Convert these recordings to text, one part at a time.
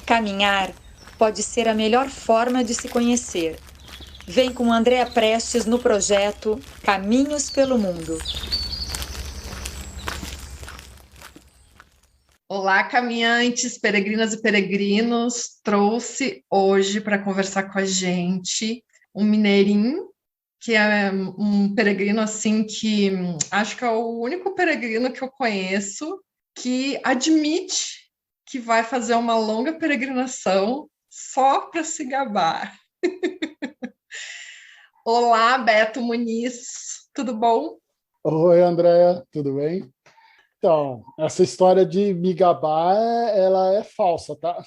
Caminhar pode ser a melhor forma de se conhecer. Vem com Andréa Prestes no projeto Caminhos pelo Mundo. Olá, caminhantes, peregrinas e peregrinos. Trouxe hoje para conversar com a gente um mineirinho, que é um peregrino assim que acho que é o único peregrino que eu conheço que admite que vai fazer uma longa peregrinação só para se gabar. Olá, Beto Muniz, tudo bom? Oi, Andréa, tudo bem? Então, essa história de me gabar, ela é falsa, tá?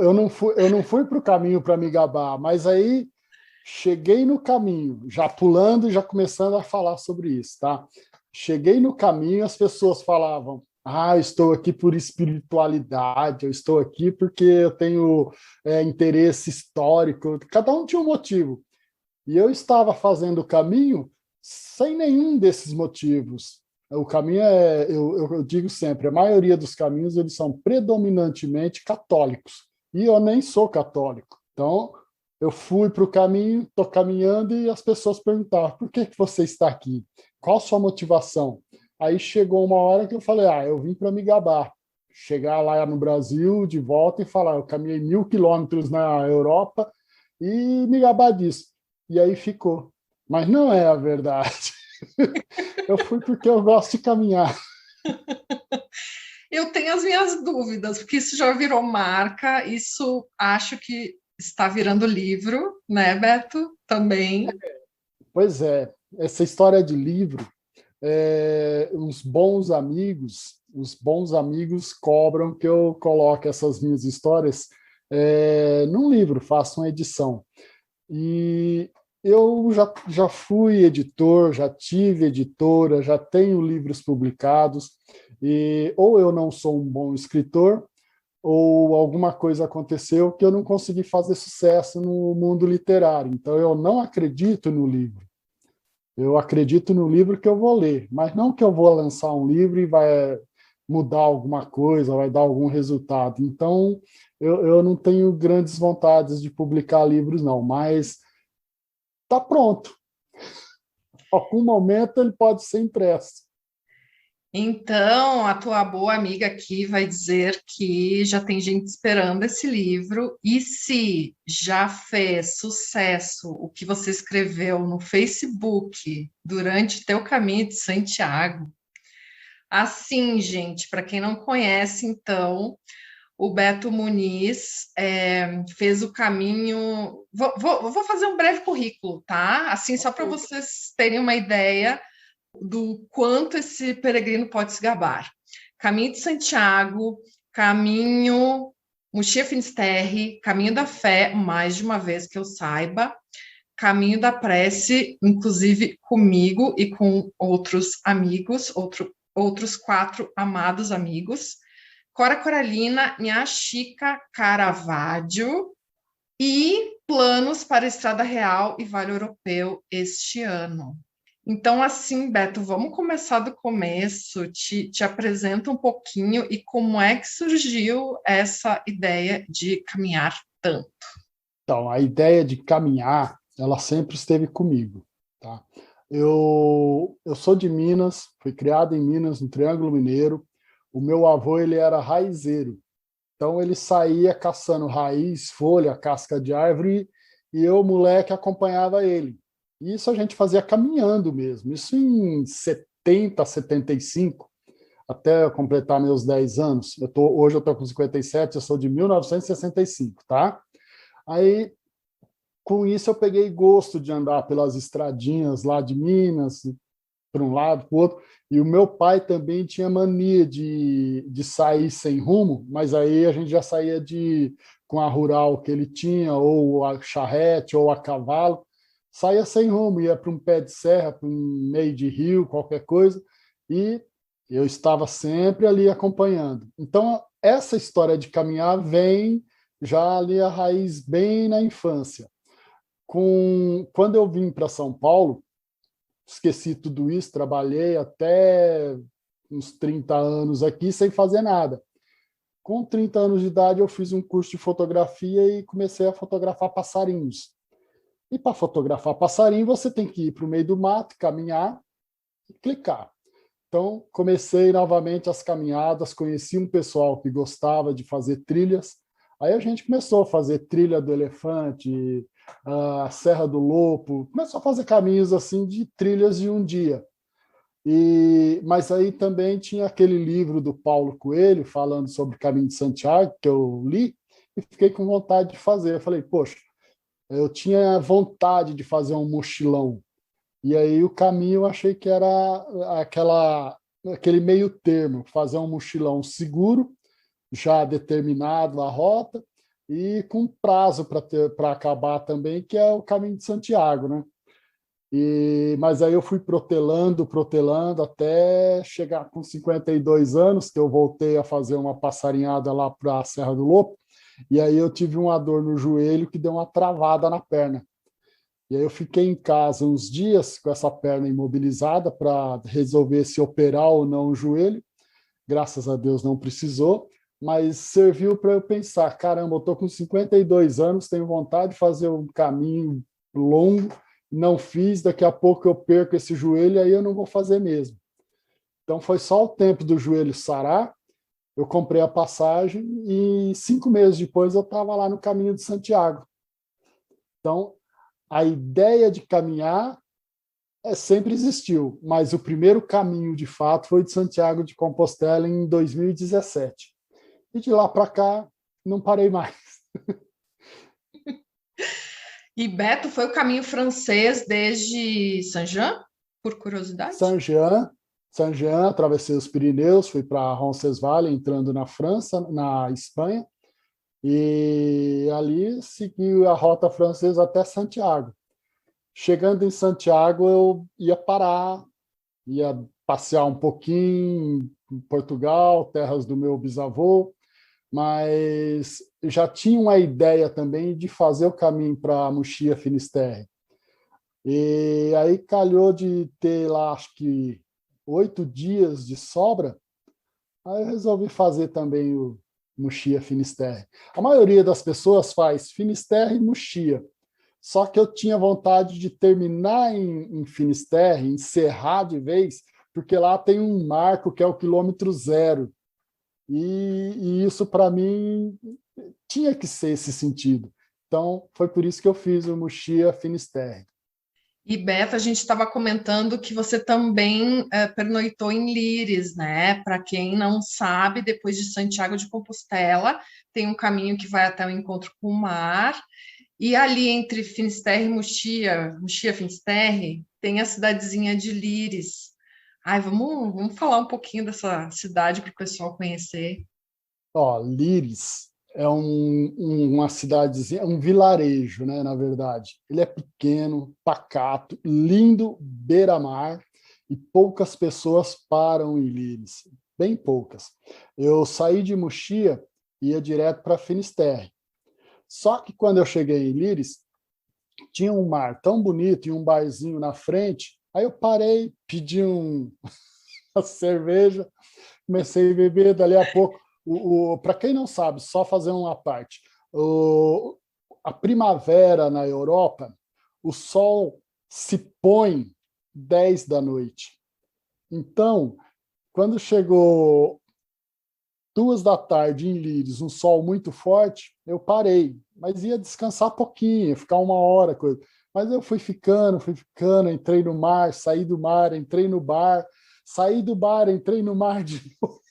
Eu não fui para o caminho para me gabar, mas aí cheguei no caminho, já pulando e já começando a falar sobre isso, tá? Cheguei no caminho, as pessoas falavam: eu estou aqui por espiritualidade, eu estou aqui porque eu tenho interesse histórico. Cada um tinha um motivo. E eu estava fazendo o caminho sem nenhum desses motivos. O caminho eu digo sempre, a maioria dos caminhos eles são predominantemente católicos. E eu nem sou católico. Então, eu fui para o caminho, estou caminhando e as pessoas perguntavam: por que você está aqui? Qual a sua motivação? Aí chegou uma hora que eu falei: eu vim para me gabar. Chegar lá no Brasil, de volta, e falar: eu caminhei 1.000 quilômetros na Europa e me gabar disso. E aí ficou. Mas não é a verdade. Eu fui porque eu gosto de caminhar. Eu tenho as minhas dúvidas, porque isso já virou marca, isso acho que está virando livro, né, Beto? Também. Pois é, essa história de livro, os bons amigos cobram que eu coloque essas minhas histórias num livro, faça uma edição. E eu já fui editor, já tive editora, já tenho livros publicados, e ou eu não sou um bom escritor, ou alguma coisa aconteceu que eu não consegui fazer sucesso no mundo literário. Então, eu não acredito no livro. Eu acredito no livro que eu vou ler, mas não que eu vou lançar um livro e vai mudar alguma coisa, vai dar algum resultado. Então, eu não tenho grandes vontades de publicar livros, não, mas está pronto. A algum momento ele pode ser impresso. Então, a tua boa amiga aqui vai dizer que já tem gente esperando esse livro, e se já fez sucesso o que você escreveu no Facebook durante teu caminho de Santiago, assim, gente, para quem não conhece, então, o Beto Muniz fez o caminho. Vou fazer um breve currículo, tá? Assim, só para vocês terem uma ideia do quanto esse peregrino pode se gabar. Caminho de Santiago, caminho Mochia Finisterre, caminho da fé, mais de uma vez que eu saiba, caminho da prece, inclusive comigo e com outros amigos, outros 4 amados amigos, Cora Coralina, Minha Chica Caravaggio e planos para a Estrada Real e Vale Europeu este ano. Então, assim, Beto, vamos começar do começo, te apresenta um pouquinho e como é que surgiu essa ideia de caminhar tanto. Então, a ideia de caminhar, ela sempre esteve comigo, tá? Eu sou de Minas, fui criado em Minas, no Triângulo Mineiro. O meu avô, ele era raizeiro. Então, ele saía caçando raiz, folha, casca de árvore, e eu, moleque, acompanhava ele. E isso a gente fazia caminhando mesmo. Isso em 70, 75, até eu completar meus 10 anos. Hoje eu estou com 57, eu sou de 1965, tá? Aí, com isso, eu peguei gosto de andar pelas estradinhas lá de Minas, para um lado, para o outro. E o meu pai também tinha mania de sair sem rumo, mas aí a gente já saía com a rural que ele tinha, ou a charrete, ou a cavalo, saía sem rumo, ia para um pé de serra, para um meio de rio, qualquer coisa, e eu estava sempre ali acompanhando. Então, essa história de caminhar vem já ali a raiz bem na infância. Quando eu vim para São Paulo, esqueci tudo isso, trabalhei até uns 30 anos aqui sem fazer nada. Com 30 anos de idade, eu fiz um curso de fotografia e comecei a fotografar passarinhos. E para fotografar passarinho, você tem que ir para o meio do mato, caminhar e clicar. Então, comecei novamente as caminhadas, conheci um pessoal que gostava de fazer trilhas. Aí a gente começou a fazer trilha do elefante, a Serra do Lopo, começou a fazer caminhos assim de trilhas de um dia. Mas aí também tinha aquele livro do Paulo Coelho, falando sobre o Caminho de Santiago, que eu li, e fiquei com vontade de fazer. Eu falei, poxa, eu tinha vontade de fazer um mochilão. E aí o caminho eu achei que era aquele meio termo, fazer um mochilão seguro, já determinado a rota, e com prazo para acabar também, que é o Caminho de Santiago, né? Mas aí eu fui protelando, até chegar com 52 anos, que eu voltei a fazer uma passarinhada lá para a Serra do Lopo, e aí eu tive uma dor no joelho que deu uma travada na perna. E aí eu fiquei em casa uns dias com essa perna imobilizada para resolver se operar ou não o joelho. Graças a Deus não precisou, mas serviu para eu pensar, caramba, eu estou com 52 anos, tenho vontade de fazer um caminho longo, não fiz, daqui a pouco eu perco esse joelho, aí eu não vou fazer mesmo. Então foi só o tempo do joelho sarar, eu comprei a passagem e 5 meses depois eu estava lá no Caminho de Santiago. Então, a ideia de caminhar sempre existiu, mas o primeiro caminho, de fato, foi de Santiago de Compostela em 2017. E de lá para cá, não parei mais. E Beto, foi o caminho francês desde Saint-Jean, por curiosidade? Saint-Jean, atravessei os Pirineus, fui para Roncesvalles, entrando na França, na Espanha, e ali segui a rota francesa até Santiago. Chegando em Santiago, eu ia parar, ia passear um pouquinho em Portugal, terras do meu bisavô, mas já tinha uma ideia também de fazer o caminho para Mochia Finisterre. E aí calhou de ter lá, acho que 8 dias de sobra, aí eu resolvi fazer também o Mochia Finisterre. A maioria das pessoas faz Finisterre e Mochia, só que eu tinha vontade de terminar em Finisterre, encerrar de vez, porque lá tem um marco que é o quilômetro 0. E isso, para mim, tinha que ser esse sentido. Então, foi por isso que eu fiz o Mochia Finisterre. E, Beto, a gente estava comentando que você também pernoitou em Lires, né? Para quem não sabe, depois de Santiago de Compostela, tem um caminho que vai até o encontro com o mar, e ali entre Finisterre e Mochia Finisterre, tem a cidadezinha de Lires. Ai, vamos falar um pouquinho dessa cidade para o pessoal conhecer. Lires é uma cidadezinha, um vilarejo, né, na verdade. Ele é pequeno, pacato, lindo, beira-mar, e poucas pessoas param em Lires, bem poucas. Eu saí de Mochia e ia direto para Finisterre. Só que quando eu cheguei em Lires, tinha um mar tão bonito e um barzinho na frente, aí eu parei, pedi uma cerveja, comecei a beber, dali a pouco. Para quem não sabe, só fazer uma parte, a primavera na Europa, o sol se põe 10 da noite. Então, quando chegou 2 da tarde em Lires, um sol muito forte, eu parei, mas ia descansar pouquinho, ficar 1 hora, coisa. Mas eu fui ficando, entrei no mar, saí do mar, entrei no bar, saí do bar, entrei no mar de novo.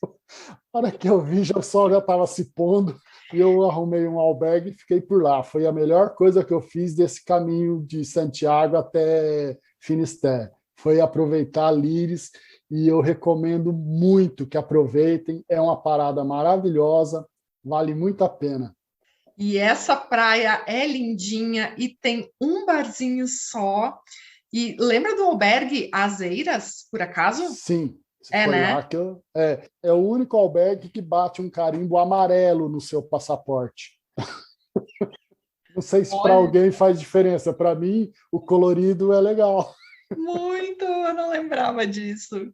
Na hora que eu vi, o sol já estava se pondo, e eu arrumei um albergue e fiquei por lá. Foi a melhor coisa que eu fiz desse caminho de Santiago até Finisterre. Foi aproveitar Lires, e eu recomendo muito que aproveitem. É uma parada maravilhosa, vale muito a pena. E essa praia é lindinha e tem um barzinho só. E lembra do albergue Azeiras, por acaso? Sim, foi né? Lá que é o único albergue que bate um carimbo amarelo no seu passaporte. Não sei se para alguém faz diferença. Para mim, o colorido é legal. Muito, eu não lembrava disso.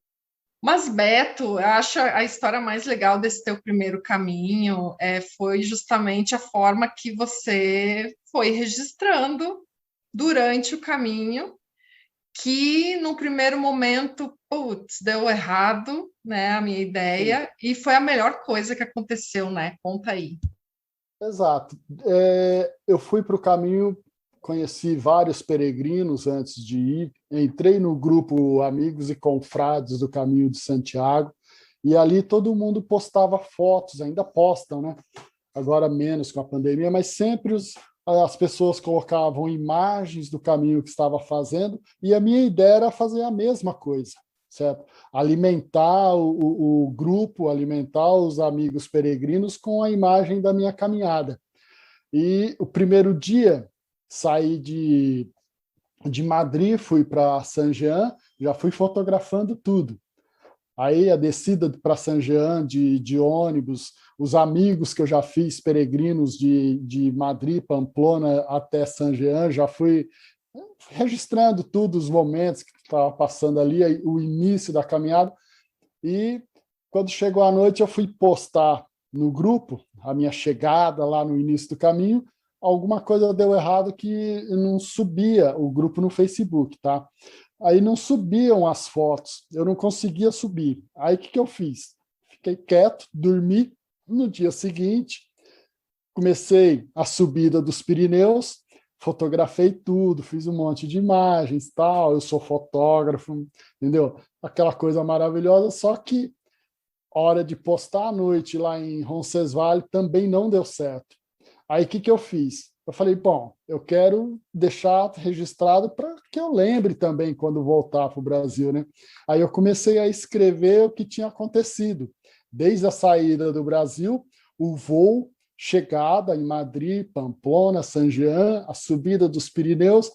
Mas, Beto, eu acho a história mais legal desse teu primeiro caminho foi justamente a forma que você foi registrando durante o caminho, que no primeiro momento, putz, deu errado, né, a minha Sim. ideia, e foi a melhor coisa que aconteceu, né? Conta aí. Exato. Eu fui para o caminho, conheci vários peregrinos antes de ir, entrei no grupo Amigos e Confrades do Caminho de Santiago, e ali todo mundo postava fotos, ainda postam, né? Agora menos com a pandemia, mas sempre as pessoas colocavam imagens do caminho que estava fazendo, e a minha ideia era fazer a mesma coisa, certo? Alimentar o grupo, alimentar os amigos peregrinos com a imagem da minha caminhada. E o primeiro dia, saí de Madrid, fui para Saint-Jean, já fui fotografando tudo. Aí a descida para Saint-Jean de ônibus, os amigos que eu já fiz, peregrinos de Madrid, Pamplona até Saint-Jean, já fui registrando tudo, os momentos que estava passando ali, o início da caminhada. E quando chegou a noite, eu fui postar no grupo a minha chegada lá no início do caminho. Alguma coisa deu errado que não subia o grupo no Facebook, tá? Aí não subiam as fotos, eu não conseguia subir. Aí o que eu fiz? Fiquei quieto, dormi. No dia seguinte, comecei a subida dos Pirineus, fotografei tudo, fiz um monte de imagens, tal. Eu sou fotógrafo, entendeu? Aquela coisa maravilhosa, só que hora de postar à noite lá em Roncesvalles também não deu certo. Aí o que eu fiz? Eu falei, bom, eu quero deixar registrado para que eu lembre também quando voltar para o Brasil, né? Aí eu comecei a escrever o que tinha acontecido, desde a saída do Brasil, o voo, chegada em Madrid, Pamplona, Saint-Jean, a subida dos Pirineus,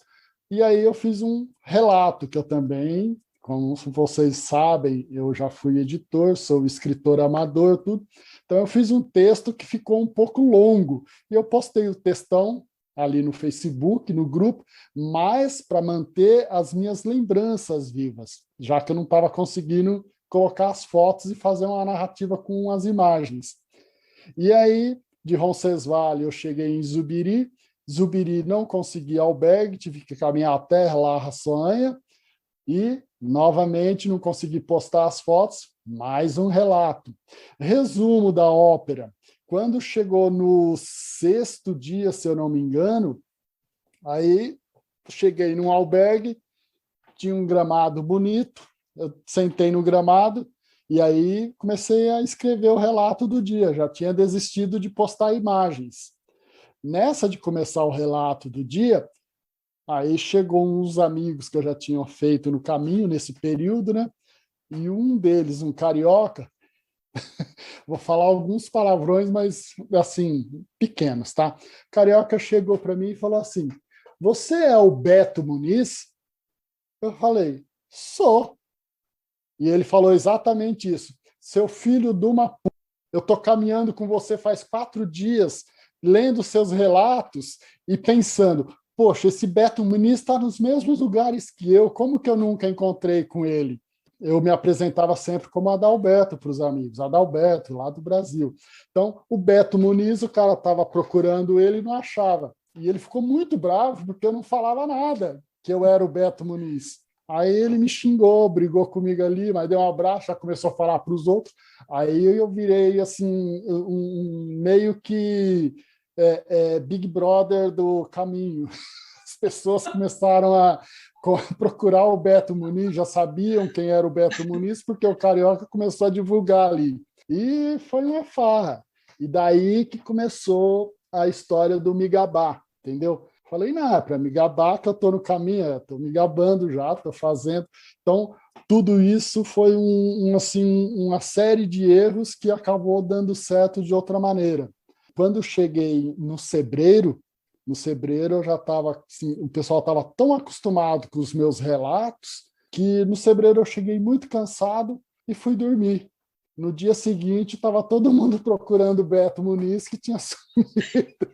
e aí eu fiz um relato que eu também, como vocês sabem, eu já fui editor, sou escritor amador, tudo. Então eu fiz um texto que ficou um pouco longo, e eu postei o textão ali no Facebook, no grupo, mas para manter as minhas lembranças vivas, já que eu não estava conseguindo colocar as fotos e fazer uma narrativa com as imagens. E aí, de Roncesvalles, eu cheguei em Zubiri. Zubiri não consegui albergue, tive que caminhar até La Raçanha e, novamente, não consegui postar as fotos. Mais um relato. Resumo da ópera. Quando chegou no sexto dia, se eu não me engano, aí cheguei num albergue, tinha um gramado bonito, eu sentei no gramado, e aí comecei a escrever o relato do dia, já tinha desistido de postar imagens. Nessa de começar o relato do dia, aí chegou uns amigos que eu já tinha feito no caminho nesse período, né? E um deles, um carioca, vou falar alguns palavrões, mas assim, pequenos, tá? Carioca chegou para mim e falou assim: "Você é o Beto Muniz?" Eu falei: "Sou." E ele falou exatamente isso. "Seu filho de uma p... eu estou caminhando com você faz 4 dias, lendo seus relatos e pensando, poxa, esse Beto Muniz está nos mesmos lugares que eu, como que eu nunca encontrei com ele?" Eu me apresentava sempre como Adalberto para os amigos, Adalberto, lá do Brasil. Então, o Beto Muniz, o cara estava procurando ele e não achava. E ele ficou muito bravo porque eu não falava nada, que eu era o Beto Muniz. Aí ele me xingou, brigou comigo ali, mas deu um abraço, já começou a falar para os outros. Aí eu virei assim meio que Big Brother do caminho. As pessoas começaram a procurar o Beto Muniz, já sabiam quem era o Beto Muniz, porque o Carioca começou a divulgar ali. E foi uma farra. E daí que começou a história do Migabá, entendeu? Falei, não, para me gabar que eu estou no caminho, estou me gabando já, estou fazendo. Então, tudo isso foi assim, uma série de erros que acabou dando certo de outra maneira. Quando eu cheguei no Sebreiro eu já estava, assim, o pessoal estava tão acostumado com os meus relatos que no Sebreiro eu cheguei muito cansado e fui dormir. No dia seguinte, estava todo mundo procurando o Beto Muniz, que tinha sumido.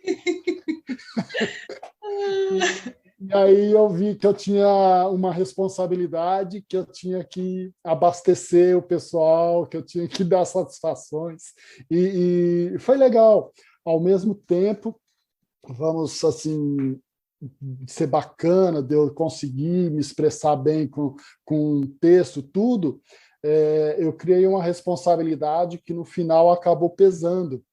E aí eu vi que eu tinha uma responsabilidade, que eu tinha que abastecer o pessoal, que eu tinha que dar satisfações. E foi legal. Ao mesmo tempo, vamos assim ser bacana, de eu conseguir me expressar bem com texto, tudo, eu criei uma responsabilidade que no final acabou pesando,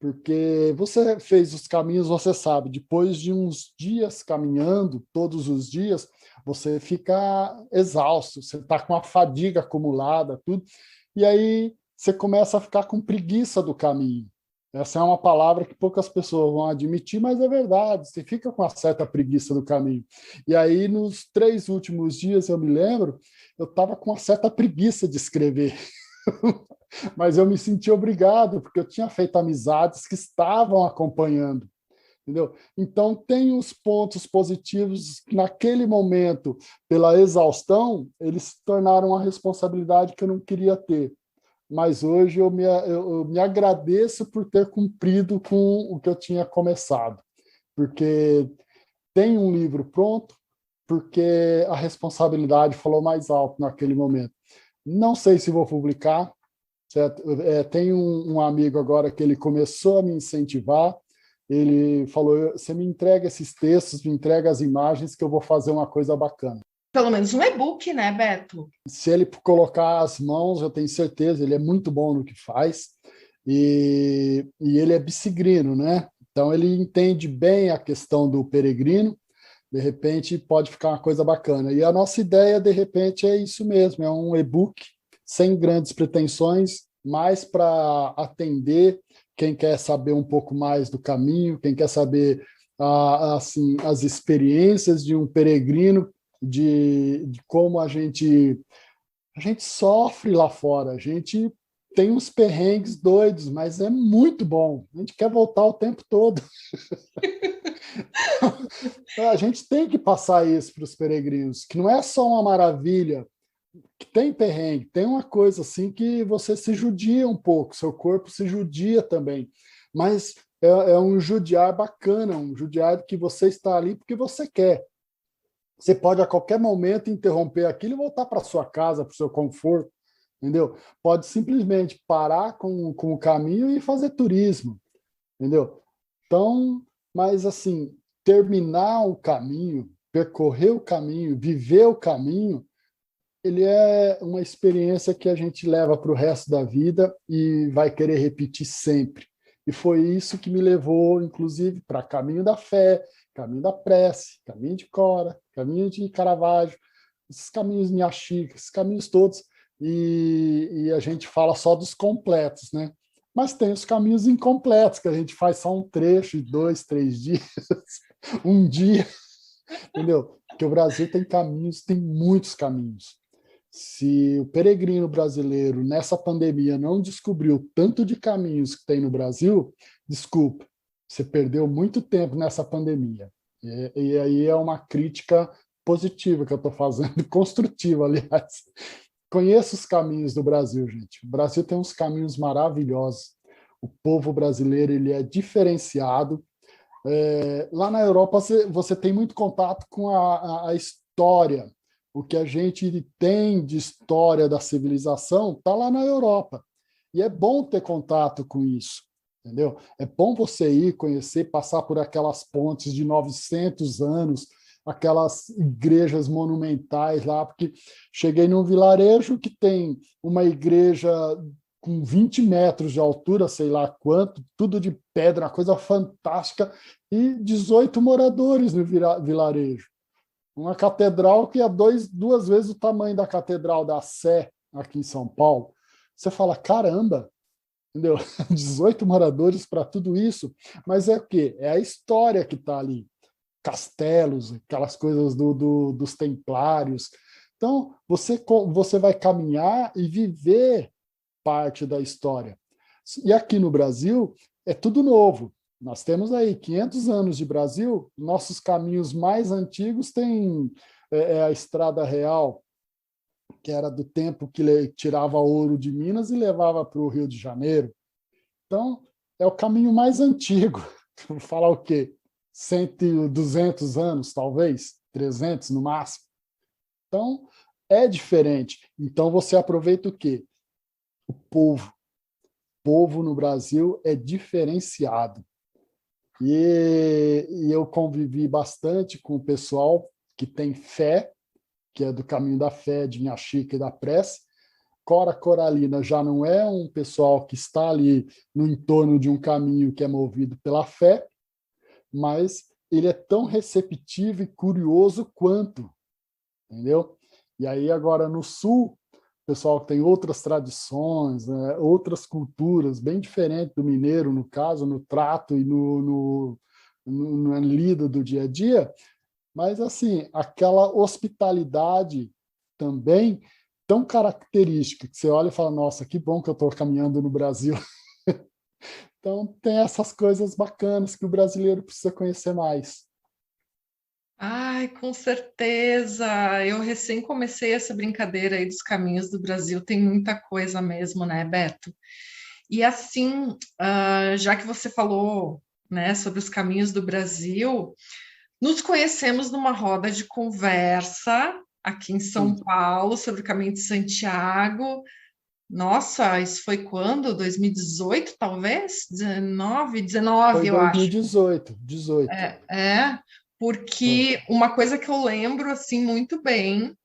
porque você fez os caminhos, você sabe, depois de uns dias caminhando, todos os dias, você fica exausto, você está com a fadiga acumulada, tudo, e aí você começa a ficar com preguiça do caminho. Essa é uma palavra que poucas pessoas vão admitir, mas é verdade, você fica com uma certa preguiça do caminho. E aí, nos 3 últimos dias, eu me lembro, eu estava com uma certa preguiça de escrever. Mas eu me senti obrigado, porque eu tinha feito amizades que estavam acompanhando, entendeu? Então, tem os pontos positivos que, naquele momento, pela exaustão, eles se tornaram uma responsabilidade que eu não queria ter. Mas hoje eu me agradeço por ter cumprido com o que eu tinha começado, porque tem um livro pronto, porque a responsabilidade falou mais alto naquele momento. Não sei se vou publicar, certo? Tem um amigo agora que ele começou a me incentivar, ele falou, você me entrega esses textos, me entrega as imagens, que eu vou fazer uma coisa bacana. Pelo menos um e-book, né, Beto? Se ele colocar as mãos, eu tenho certeza, ele é muito bom no que faz, e ele é bicigrino, né? Então ele entende bem a questão do peregrino, de repente pode ficar uma coisa bacana. E a nossa ideia, de repente, é isso mesmo, é um e-book sem grandes pretensões, mais para atender quem quer saber um pouco mais do caminho, quem quer saber assim, as experiências de um peregrino, de como a gente sofre lá fora, a gente tem uns perrengues doidos, mas é muito bom, a gente quer voltar o tempo todo. A gente tem que passar isso para os peregrinos, que não é só uma maravilha, que tem perrengue, tem uma coisa assim que você se judia um pouco, seu corpo se judia também, mas é um judiar bacana, um judiar que você está ali porque você quer. Você pode a qualquer momento interromper aquilo e voltar para sua casa, para o seu conforto, entendeu? Pode simplesmente parar com o caminho e fazer turismo, entendeu? Então, mas assim, terminar o caminho, percorrer o caminho, viver o caminho, ele é uma experiência que a gente leva para o resto da vida e vai querer repetir sempre. E foi isso que me levou, inclusive, para Caminho da Fé, Caminho da Prece, Caminho de Cora, Caminho de Caravaggio, esses caminhos Inhaxica, esses caminhos todos. E a gente fala só dos completos, né? Mas tem os caminhos incompletos, que a gente faz só um trecho de 2, 3 dias, um dia, entendeu? Porque o Brasil tem caminhos, tem muitos caminhos. Se o peregrino brasileiro, nessa pandemia, não descobriu tanto de caminhos que tem no Brasil, desculpa, você perdeu muito tempo nessa pandemia. E aí é uma crítica positiva que eu estou fazendo, construtiva, aliás. Conheça os caminhos do Brasil, gente. O Brasil tem uns caminhos maravilhosos. O povo brasileiro ele é diferenciado. Lá na Europa, você tem muito contato com a história. O que a gente tem de história da civilização está lá na Europa. E é bom ter contato com isso, entendeu? É bom você ir conhecer, passar por aquelas pontes de 900 anos, aquelas igrejas monumentais lá, porque cheguei num vilarejo que tem uma igreja com 20 metros de altura, sei lá quanto, tudo de pedra, uma coisa fantástica, e 18 moradores no vilarejo. Uma catedral que é 2 vezes o tamanho da Catedral da Sé, aqui em São Paulo. Você fala, caramba, entendeu? 18 moradores para tudo isso. Mas é o quê? É a história que está ali. Castelos, aquelas coisas dos templários. Então, você vai caminhar e viver parte da história. E aqui no Brasil, é tudo novo. Nós temos aí 500 anos de Brasil, nossos caminhos mais antigos têm a Estrada Real, que era do tempo que tirava ouro de Minas e levava para o Rio de Janeiro. Então, é o caminho mais antigo. Vou falar o quê? 100, 200 anos, talvez, 300 no máximo. Então, é diferente. Então, você aproveita o quê? O povo. O povo no Brasil é diferenciado. E eu convivi bastante com o pessoal que tem fé, que é do caminho da fé, de Inha Chica e da prece. Cora Coralina já não é um pessoal que está ali no entorno de um caminho que é movido pela fé, mas ele é tão receptivo e curioso quanto, entendeu? E aí agora no Sul, o pessoal tem outras tradições, né, outras culturas, bem diferentes do mineiro, no caso, no trato e na lida do dia a dia, mas assim, aquela hospitalidade também tão característica, que você olha e fala, nossa, que bom que eu estou caminhando no Brasil. Então, tem essas coisas bacanas que o brasileiro precisa conhecer mais. Ai, com certeza. Eu recém comecei essa brincadeira aí dos caminhos do Brasil. Tem muita coisa mesmo, né, Beto? E assim, já que você falou, né, sobre os caminhos do Brasil, nos conhecemos numa roda de conversa aqui em São Sim. Paulo sobre o Caminho de Santiago. Nossa, isso foi quando? 2018, talvez? 19, 19, Foi eu acho. 2018, 18. Foi. Porque uma coisa que eu lembro assim muito bem,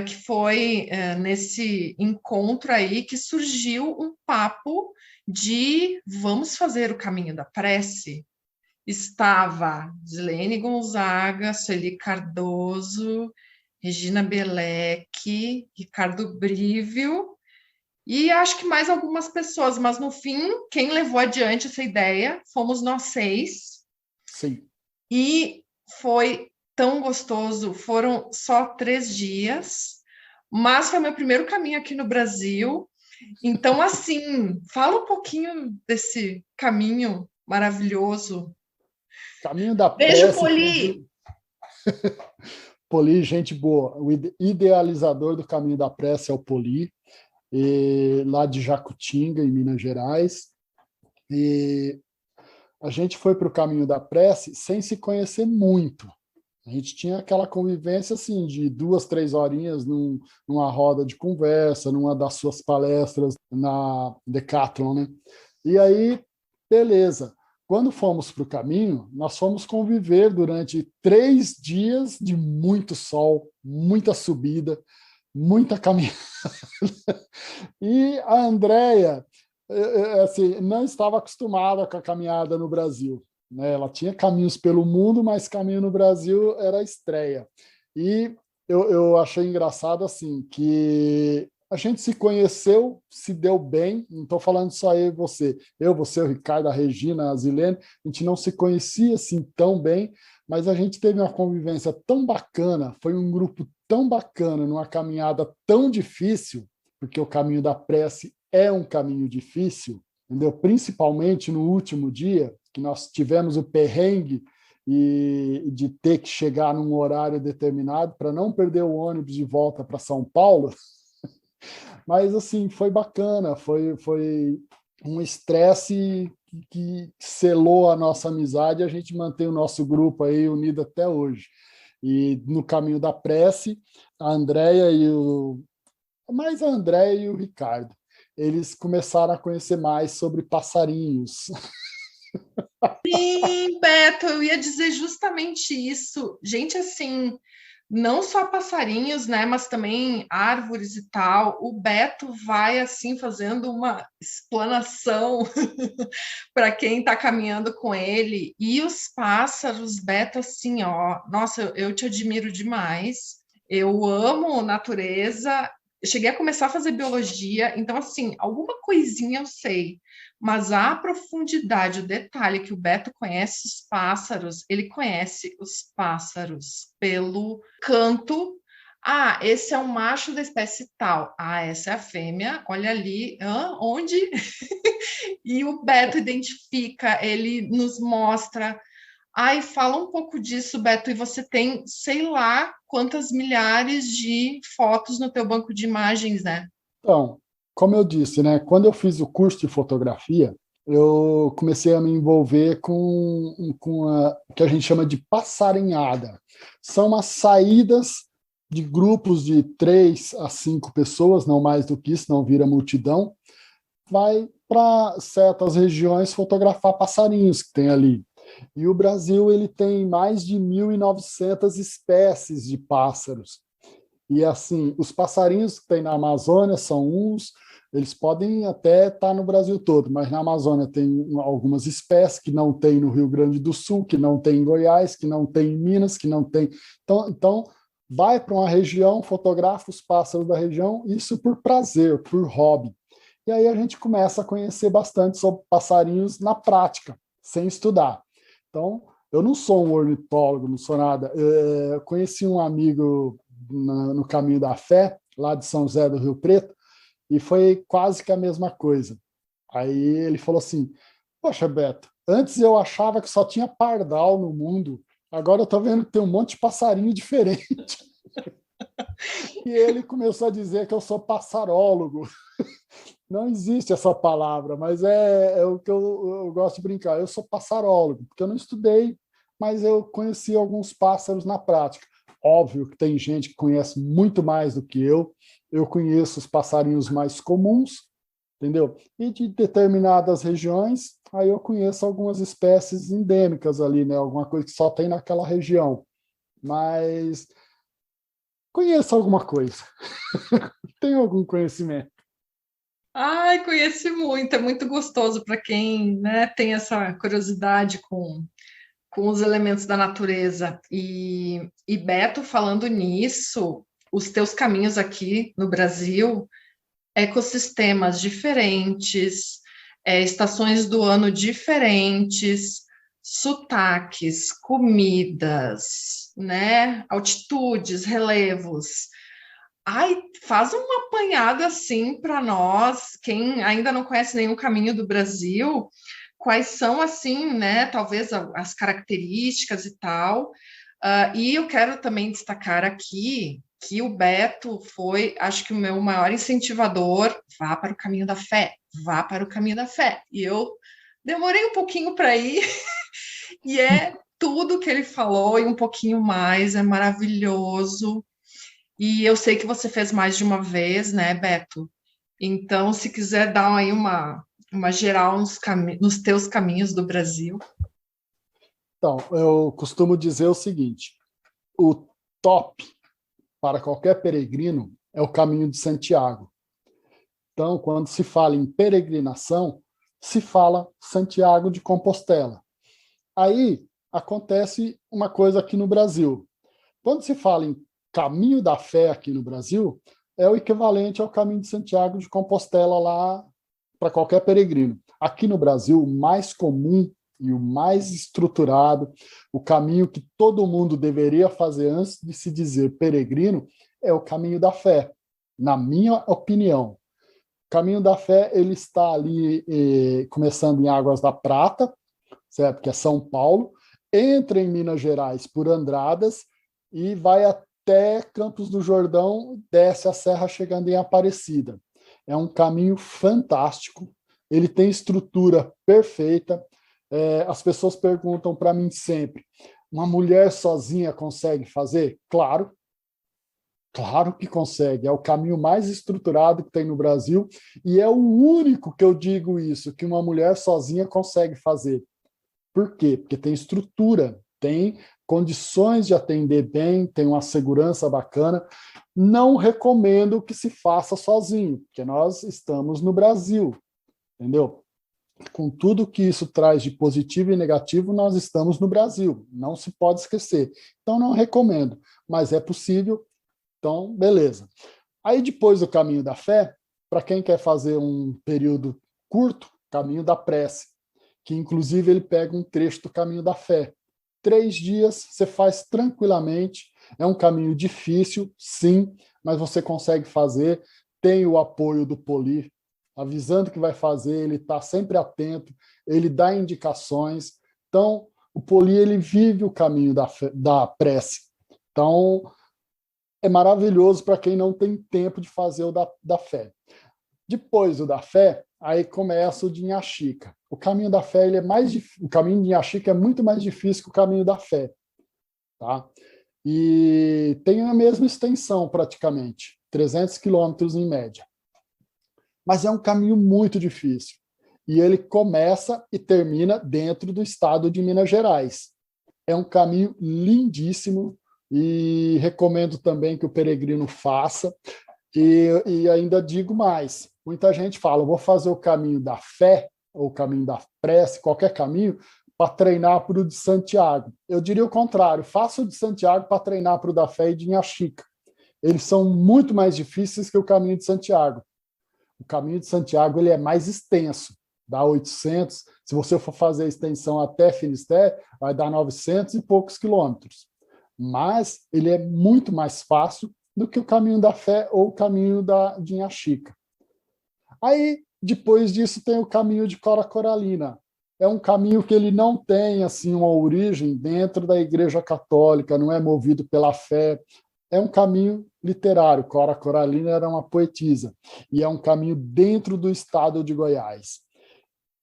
que foi nesse encontro aí que surgiu um papo de vamos fazer o caminho da prece. Estava Zilene Gonzaga, Sueli Cardoso, Regina Beleque, Ricardo Brívio e acho que mais algumas pessoas, mas no fim, quem levou adiante essa ideia fomos nós 6. Sim. E foi tão gostoso. Foram só 3 dias, mas foi meu primeiro caminho aqui no Brasil. Então, assim, fala um pouquinho desse caminho maravilhoso. Caminho da Beijo, prece, Poli! Poli, gente boa. O idealizador do Caminho da Prece é o Poli, lá de Jacutinga, em Minas Gerais. E a gente foi para o Caminho da Prece sem se conhecer muito. A gente tinha aquela convivência assim, de 2, 3 horinhas numa roda de conversa, numa das suas palestras na Decathlon, né? E aí, beleza. Quando fomos para o caminho, nós fomos conviver durante 3 dias de muito sol, muita subida, muita caminhada. E a Andrea, assim, não estava acostumada com a caminhada no Brasil, né? Ela tinha caminhos pelo mundo, mas caminho no Brasil era a estreia. E eu achei engraçado assim que a gente se conheceu, se deu bem. Não estou falando só você, o Ricardo, a Regina, a Zilene. A gente não se conhecia assim tão bem, mas a gente teve uma convivência tão bacana. Foi um grupo tão bacana, numa caminhada tão difícil, porque o caminho da prece é um caminho difícil, entendeu? Principalmente no último dia, que nós tivemos o perrengue de ter que chegar num horário determinado para não perder o ônibus de volta para São Paulo. Mas, assim, foi bacana, foi um estresse que selou a nossa amizade e a gente mantém o nosso grupo aí unido até hoje. E no caminho da prece, a Andrea mais a Andréia e o Ricardo, eles começaram a conhecer mais sobre passarinhos. Sim, Beto, eu ia dizer justamente isso. Gente, assim, não só passarinhos, né, mas também árvores e tal. O Beto vai, assim, fazendo uma explanação para quem está caminhando com ele. E os pássaros, Beto, assim, ó, nossa, eu te admiro demais. Eu amo natureza. Eu cheguei a começar a fazer biologia, então, assim, alguma coisinha eu sei. Mas a profundidade, o detalhe que o Beto conhece os pássaros, ele conhece os pássaros pelo canto. Ah, esse é um macho da espécie tal. Ah, essa é a fêmea. Olha ali, onde? E o Beto identifica, ele nos mostra. Ai, fala um pouco disso, Beto. E você tem, sei lá, quantas milhares de fotos no teu banco de imagens, né? Então, como eu disse, né, quando eu fiz o curso de fotografia, eu comecei a me envolver com o que a gente chama de passarinhada. São as saídas de grupos de 3 a 5 pessoas, não mais do que isso, não vira multidão, vai para certas regiões fotografar passarinhos que tem ali. E o Brasil ele tem mais de 1.900 espécies de pássaros. E assim, os passarinhos que tem na Amazônia são uns, eles podem até estar no Brasil todo, mas na Amazônia tem algumas espécies que não tem no Rio Grande do Sul, que não tem em Goiás, que não tem em Minas, que não tem. Então vai para uma região, fotografa os pássaros da região, isso por prazer, por hobby. E aí a gente começa a conhecer bastante sobre passarinhos na prática, sem estudar. Então, eu não sou um ornitólogo, não sou nada. Eu conheci um amigo no Caminho da Fé, lá de São José do Rio Preto, e foi quase que a mesma coisa. Aí ele falou assim, poxa, Beto, antes eu achava que só tinha pardal no mundo, agora eu estou vendo que tem um monte de passarinho diferente. E ele começou a dizer que eu sou passarólogo. Não existe essa palavra, mas é o que eu gosto de brincar. Eu sou passarólogo, porque eu não estudei, mas eu conheci alguns pássaros na prática. Óbvio que tem gente que conhece muito mais do que eu. Eu conheço os passarinhos mais comuns, entendeu? E de determinadas regiões, aí eu conheço algumas espécies endêmicas ali, né? Alguma coisa que só tem naquela região. Mas conheço alguma coisa. Tenho algum conhecimento. Ai, conheci muito, é muito gostoso para quem, né, tem essa curiosidade com os elementos da natureza. E Beto, falando nisso, os teus caminhos aqui no Brasil, ecossistemas diferentes, estações do ano diferentes, sotaques, comidas, né, altitudes, relevos. Ai, faz uma apanhada assim para nós, quem ainda não conhece nenhum caminho do Brasil, quais são assim, né, talvez as características e tal. E eu quero também destacar aqui que o Beto foi, acho que o meu maior incentivador, vá para o caminho da fé, vá para o caminho da fé. E eu demorei um pouquinho para ir, e é tudo que ele falou e um pouquinho mais, é maravilhoso. E eu sei que você fez mais de uma vez, né, Beto? Então, se quiser dar aí uma geral nos teus caminhos do Brasil. Então, eu costumo dizer o seguinte, o top para qualquer peregrino é o caminho de Santiago. Então, quando se fala em peregrinação, se fala Santiago de Compostela. Aí acontece uma coisa aqui no Brasil. Quando se fala em caminho da fé aqui no Brasil, é o equivalente ao caminho de Santiago de Compostela lá para qualquer peregrino. Aqui no Brasil, o mais comum e o mais estruturado, o caminho que todo mundo deveria fazer antes de se dizer peregrino, é o caminho da fé, na minha opinião. O caminho da fé ele está ali começando em Águas da Prata, certo? Que é São Paulo, entra em Minas Gerais por Andradas e vai até Campos do Jordão, desce a serra chegando em Aparecida. É um caminho fantástico, ele tem estrutura perfeita. As pessoas perguntam para mim sempre, uma mulher sozinha consegue fazer? Claro que consegue, é o caminho mais estruturado que tem no Brasil e é o único que eu digo isso, que uma mulher sozinha consegue fazer. Por quê? Porque tem estrutura, tem condições de atender bem, tem uma segurança bacana. Não recomendo que se faça sozinho, porque nós estamos no Brasil, entendeu? Com tudo que isso traz de positivo e negativo, nós estamos no Brasil, não se pode esquecer. Então, não recomendo, mas é possível, então, beleza. Aí, depois do caminho da fé, para quem quer fazer um período curto, caminho da prece, que inclusive ele pega um trecho do caminho da fé. 3 dias, você faz tranquilamente, é um caminho difícil, sim, mas você consegue fazer, tem o apoio do Poli, avisando que vai fazer, ele está sempre atento, ele dá indicações. Então, o Poli ele vive o caminho da prece. Então, é maravilhoso para quem não tem tempo de fazer o da fé. Depois do da fé, aí começa o de Inhaxica. O caminho da fé o caminho de Inhaxica é muito mais difícil que o caminho da fé, tá? E tem a mesma extensão praticamente, 300 quilômetros em média. Mas é um caminho muito difícil. E ele começa e termina dentro do estado de Minas Gerais. É um caminho lindíssimo e recomendo também que o peregrino faça. E ainda digo mais, muita gente fala, vou fazer o caminho da fé, ou o caminho da prece, qualquer caminho, para treinar para o de Santiago. Eu diria o contrário, faça o de Santiago para treinar para o da fé e de Inhaxica. Eles são muito mais difíceis que o caminho de Santiago. O caminho de Santiago ele é mais extenso, dá 800, se você for fazer a extensão até Finisterre, vai dar 900 e poucos quilômetros. Mas ele é muito mais fácil do que o caminho da fé ou o caminho de Inhaxica. Aí, depois disso, tem o caminho de Cora Coralina. É um caminho que ele não tem assim uma origem dentro da Igreja Católica, não é movido pela fé. É um caminho literário. Cora Coralina era uma poetisa. E é um caminho dentro do estado de Goiás.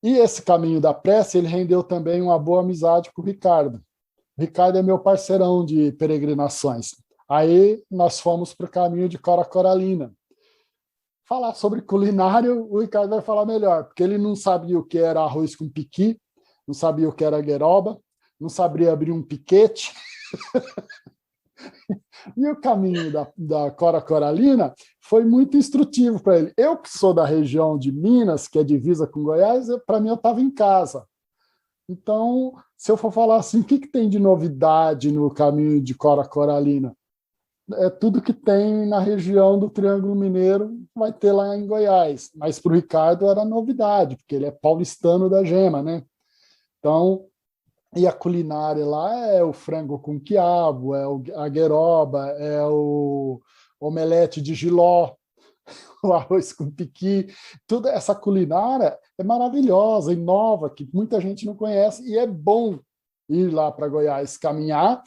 E esse caminho da prece, ele rendeu também uma boa amizade com o Ricardo. O Ricardo é meu parceirão de peregrinações. Aí nós fomos para o caminho de Cora Coralina. Falar sobre culinário, o Ricardo vai falar melhor, porque ele não sabia o que era arroz com piqui, não sabia o que era gueroba, não sabia abrir um piquete. E o caminho da Cora Coralina foi muito instrutivo para ele. Eu, que sou da região de Minas, que é divisa com Goiás, para mim eu estava em casa. Então, se eu for falar assim, o que tem de novidade no caminho de Cora Coralina? É tudo que tem na região do Triângulo Mineiro, vai ter lá em Goiás. Mas para o Ricardo era novidade, porque ele é paulistano da gema, né? Então, e a culinária lá é o frango com quiabo, é a gueroba, é o omelete de jiló, o arroz com piqui. Toda essa culinária é maravilhosa e nova, que muita gente não conhece, e é bom ir lá para Goiás caminhar.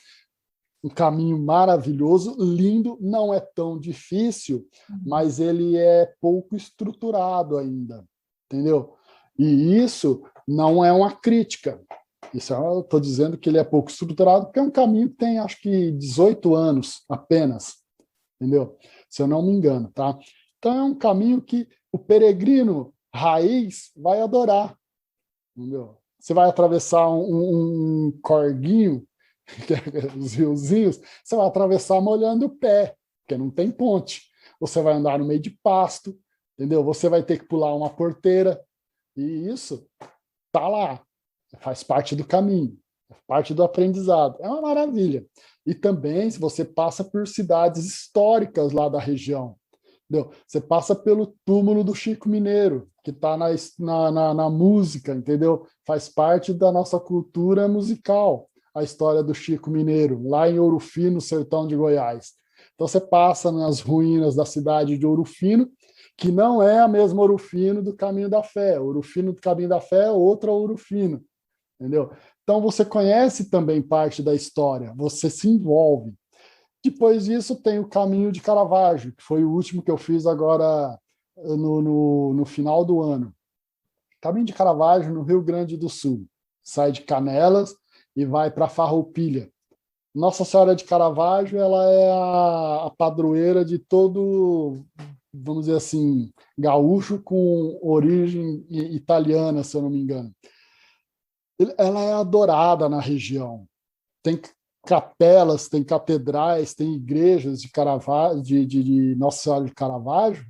Um caminho maravilhoso, lindo, não é tão difícil, mas ele é pouco estruturado ainda, entendeu? E isso não é uma crítica. Isso eu estou dizendo que ele é pouco estruturado, porque é um caminho que tem, acho que, 18 anos apenas, entendeu? Se eu não me engano, tá? Então é um caminho que o peregrino raiz vai adorar, entendeu? Você vai atravessar um corguinho, os riozinhos, você vai atravessar molhando o pé, porque não tem ponte. Você vai andar no meio de pasto, entendeu? Você vai ter que pular uma porteira, e isso tá lá, faz parte do caminho, faz parte do aprendizado. É uma maravilha. E também, se você passa por cidades históricas lá da região, entendeu? Você passa pelo túmulo do Chico Mineiro, que está na música, entendeu? Faz parte da nossa cultura musical, a história do Chico Mineiro, lá em Ouro Fino, no sertão de Goiás. Então você passa nas ruínas da cidade de Ouro Fino, que não é a mesma Ouro Fino do Caminho da Fé. Ouro Fino do Caminho da Fé é outra Ouro Fino, entendeu? Então você conhece também parte da história, você se envolve. Depois disso tem o Caminho de Caravaggio, que foi o último que eu fiz agora no final do ano. Caminho de Caravaggio, no Rio Grande do Sul. Sai de Canelas e vai para Farroupilha. Nossa Senhora de Caravaggio, ela é a padroeira de todo, vamos dizer assim, gaúcho com origem italiana, se eu não me engano. Ela é adorada na região. Tem capelas, tem catedrais, tem igrejas de Caravaggio, de Nossa Senhora de Caravaggio,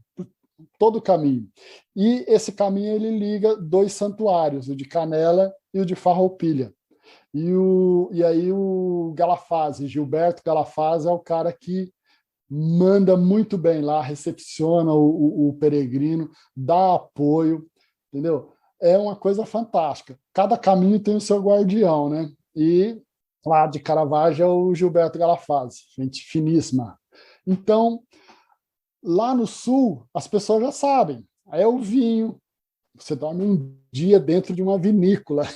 todo o caminho. E esse caminho ele liga dois santuários, o de Canela e o de Farroupilha. E aí o Galafazzi, Gilberto Galafazzi, é o cara que manda muito bem lá, recepciona o peregrino, dá apoio, entendeu? É uma coisa fantástica. Cada caminho tem o seu guardião, né? E lá de Caravaggio é o Gilberto Galafazzi, gente finíssima. Então, lá no sul, as pessoas já sabem. Aí é o vinho, você dorme um dia dentro de uma vinícola.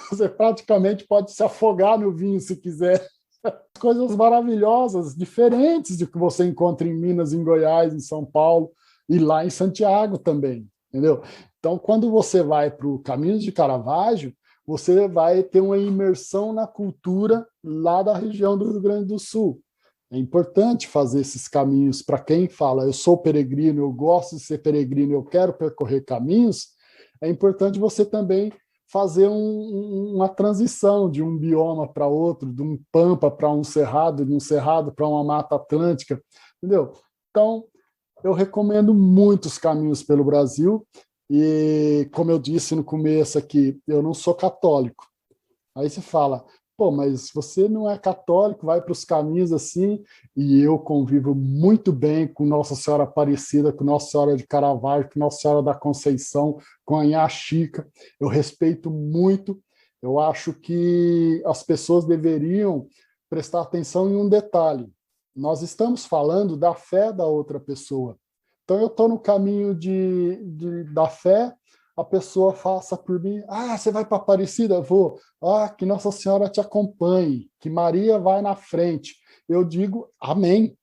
Você praticamente pode se afogar no vinho se quiser. Coisas maravilhosas, diferentes do que você encontra em Minas, em Goiás, em São Paulo e lá em Santiago também. entendeu? Então, quando você vai para o Caminhos de Caravaggio, você vai ter uma imersão na cultura lá da região do Rio Grande do Sul. É importante fazer esses caminhos para quem fala, eu sou peregrino, eu gosto de ser peregrino, eu quero percorrer caminhos. É importante você também fazer uma transição de um bioma para outro, de um pampa para um cerrado, de um cerrado para uma mata atlântica, entendeu? Então, eu recomendo muitos caminhos pelo Brasil e, como eu disse no começo aqui, eu não sou católico. Aí você fala, pô, mas você não é católico, vai para os caminhos assim, e eu convivo muito bem com Nossa Senhora Aparecida, com Nossa Senhora de Caravaggio, com Nossa Senhora da Conceição, com a Inha Chica. Eu respeito muito. Eu acho que as pessoas deveriam prestar atenção em um detalhe. Nós estamos falando da fé da outra pessoa. Então, eu estou no caminho da fé, a pessoa faça por mim, você vai para Aparecida? Vou. Que Nossa Senhora te acompanhe, que Maria vai na frente. Eu digo amém.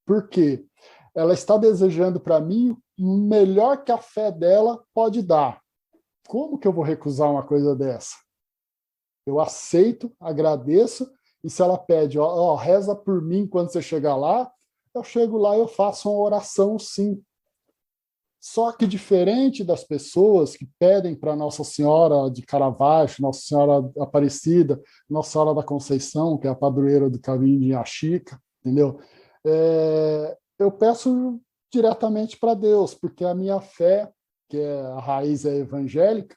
Por quê? Ela está desejando para mim o melhor que a fé dela pode dar. Como que eu vou recusar uma coisa dessa? Eu aceito, agradeço, e se ela pede, reza por mim quando você chegar lá, eu chego lá e eu faço uma oração, sim. Só que diferente das pessoas que pedem para Nossa Senhora de Caravaggio, Nossa Senhora Aparecida, Nossa Senhora da Conceição, que é a padroeira do caminho de Inha Chica, entendeu? Eu peço diretamente para Deus, porque a minha fé, que a raiz é evangélica,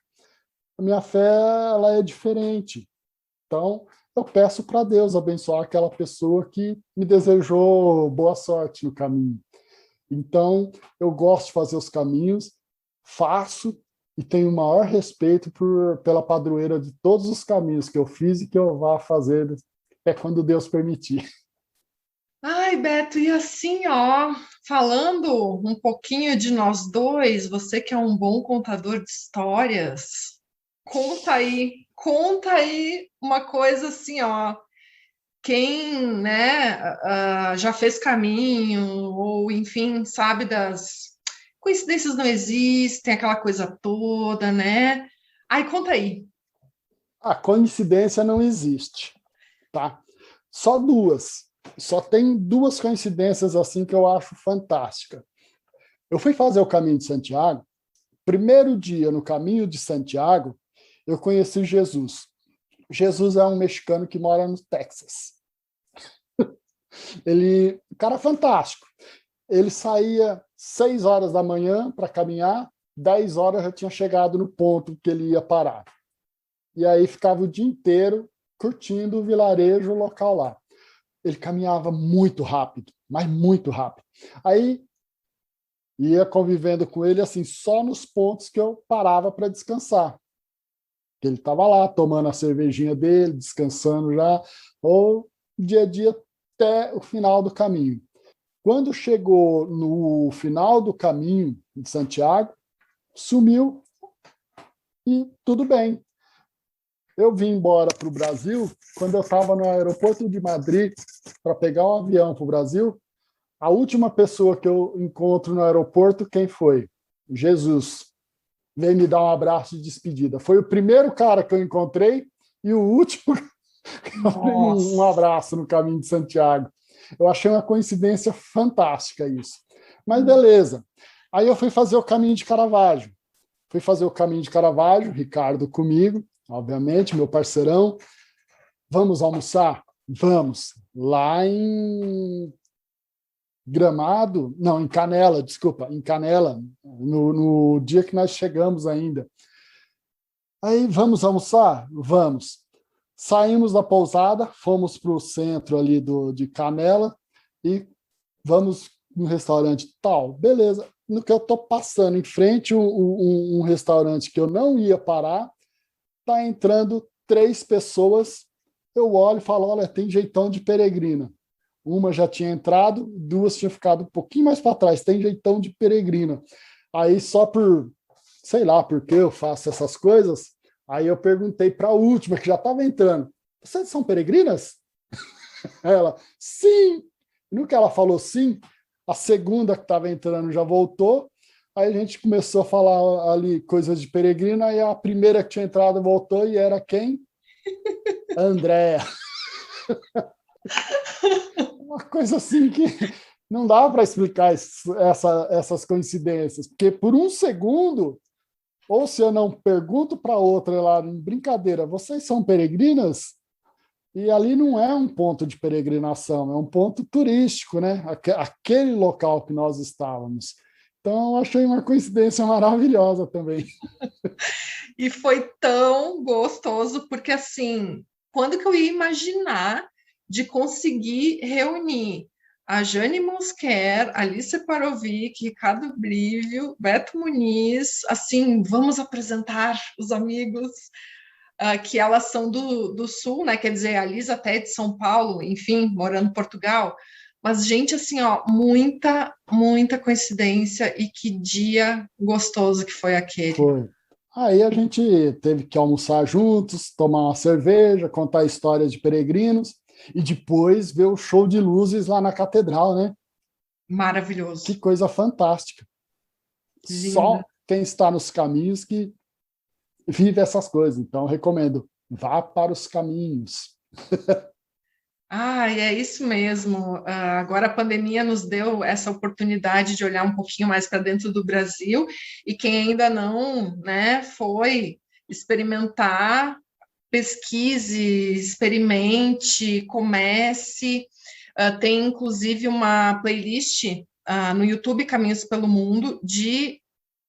a minha fé ela é diferente. Então, eu peço para Deus abençoar aquela pessoa que me desejou boa sorte no caminho. Então, eu gosto de fazer os caminhos, faço e tenho o maior respeito pela padroeira de todos os caminhos que eu fiz e que eu vá fazer quando Deus permitir. Ai, Beto, e assim, falando um pouquinho de nós dois, você que é um bom contador de histórias, conta aí uma coisa assim, quem, né, já fez caminho, ou enfim, sabe das coincidências não existem, aquela coisa toda, né? Ai, conta aí. A coincidência não existe, tá? Só duas. Só tem duas coincidências assim que eu acho fantástica. Eu fui fazer o Caminho de Santiago, primeiro dia no Caminho de Santiago, eu conheci Jesus. Jesus é um mexicano que mora no Texas. Cara fantástico. Ele saía 6 horas da manhã para caminhar, 10 horas já tinha chegado no ponto que ele ia parar. E aí ficava o dia inteiro curtindo o vilarejo local lá. Ele caminhava muito rápido, mas muito rápido. Aí ia convivendo com ele assim só nos pontos que eu parava para descansar. Ele estava lá tomando a cervejinha dele, descansando já, ou dia a dia até o final do caminho. Quando chegou no final do caminho de Santiago, sumiu e tudo bem. Eu vim embora para o Brasil, quando eu estava no aeroporto de Madrid para pegar um avião para o Brasil, a última pessoa que eu encontro no aeroporto, quem foi? Jesus. Veio me dar um abraço de despedida. Foi o primeiro cara que eu encontrei e o último que eu dei um abraço no caminho de Santiago. Eu achei uma coincidência fantástica isso. Mas beleza. Aí eu fui fazer o caminho de Caravaggio. Fui fazer o caminho de Caravaggio, Ricardo comigo, obviamente, meu parceirão. Vamos almoçar? Vamos. Lá em Gramado, não, em Canela, desculpa, em Canela, no dia que nós chegamos ainda. Aí, vamos almoçar? Vamos. Saímos da pousada, fomos para o centro ali de Canela e vamos no restaurante tal. Beleza. No que eu estou passando em frente um restaurante que eu não ia parar, está entrando 3 pessoas, eu olho e falo, olha, tem jeitão de peregrina. Uma já tinha entrado, 2 tinham ficado um pouquinho mais para trás, tem jeitão de peregrina. Aí só por, sei lá por que eu faço essas coisas, aí eu perguntei para a última, que já estava entrando, vocês são peregrinas? Ela, sim. No que ela falou sim, a segunda que estava entrando já voltou, Aí a gente começou a falar ali coisas de peregrino, aí a primeira que tinha entrado voltou e era quem? Andréa. Uma coisa assim que não dava para explicar essas coincidências, porque por um segundo, ou se eu não pergunto para outra lá, em brincadeira, vocês são peregrinas? E ali não é um ponto de peregrinação, é um ponto turístico, né? Aquele local que nós estávamos. Então, eu achei uma coincidência maravilhosa também. E foi tão gostoso, porque assim, quando que eu ia imaginar de conseguir reunir a Jane Mosquer, Alice Parovic, Ricardo Brívio, Beto Muniz, assim, vamos apresentar os amigos, que elas são do Sul, né? Quer dizer, a Alice até é de São Paulo, enfim, morando em Portugal. Mas, gente, assim, ó, muita coincidência, e que dia gostoso que foi aquele. Foi. Aí a gente teve que almoçar juntos, tomar uma cerveja, contar histórias de peregrinos e depois ver o show de luzes lá na catedral, né? Maravilhoso. Que coisa fantástica. Linda. Só quem está nos caminhos que vive essas coisas. Então, recomendo, vá para os caminhos. É isso mesmo. Agora a pandemia nos deu essa oportunidade de olhar um pouquinho mais para dentro do Brasil, e quem ainda não, né, foi experimentar, pesquise, experimente, comece. Tem inclusive uma playlist no YouTube, Caminhos pelo Mundo,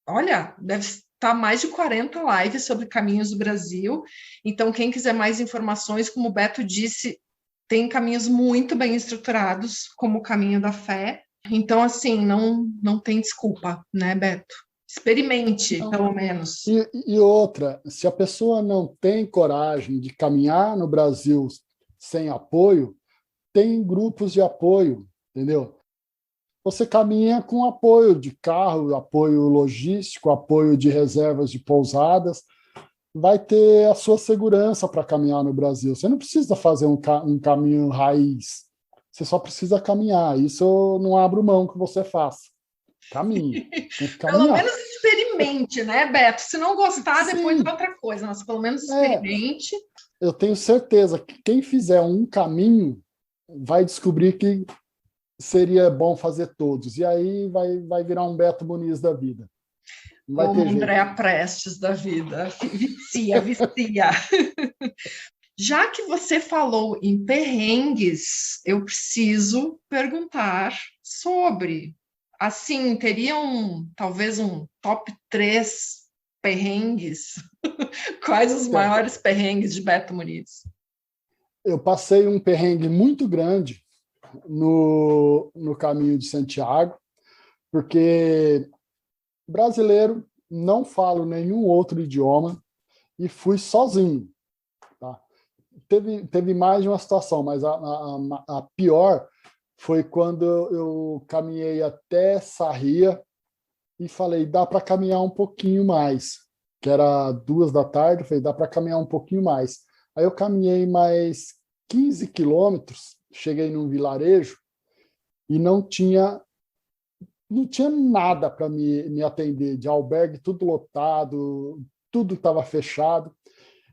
olha, deve estar mais de 40 lives sobre caminhos do Brasil. Então, quem quiser mais informações, como o Beto disse, tem caminhos muito bem estruturados, como o caminho da fé. Então, assim, não tem desculpa, né, Beto? Experimente, pelo menos. E outra, se a pessoa não tem coragem de caminhar no Brasil sem apoio, tem grupos de apoio, entendeu? Você caminha com apoio de carro, apoio logístico, apoio de reservas de pousadas, vai ter a sua segurança para caminhar no Brasil. Você não precisa fazer um caminho raiz, você só precisa caminhar. Isso eu não abro mão que você faça. Caminhe. Pelo menos experimente, né, Beto? Se não gostar, Sim. depois é outra coisa, mas pelo menos experimente. Eu tenho certeza que quem fizer um caminho vai descobrir que seria bom fazer todos. E aí vai virar um Beto Muniz da vida. Não vai ter Andréa Prestes da vida. Vicia. Já que você falou em perrengues, eu preciso perguntar sobre. Assim, talvez um top 3 perrengues? Quais os maiores perrengues de Beto Muniz? Eu passei um perrengue muito grande no caminho de Santiago, porque brasileiro, não falo nenhum outro idioma e fui sozinho. Tá? Teve mais de uma situação, mas a pior foi quando eu caminhei até Sarria e falei, dá para caminhar um pouquinho mais, que era 2 da tarde, eu falei, dá para caminhar um pouquinho mais. Aí eu caminhei mais 15 quilômetros, cheguei num vilarejo e não tinha nada para me atender, de albergue, tudo lotado, tudo estava fechado.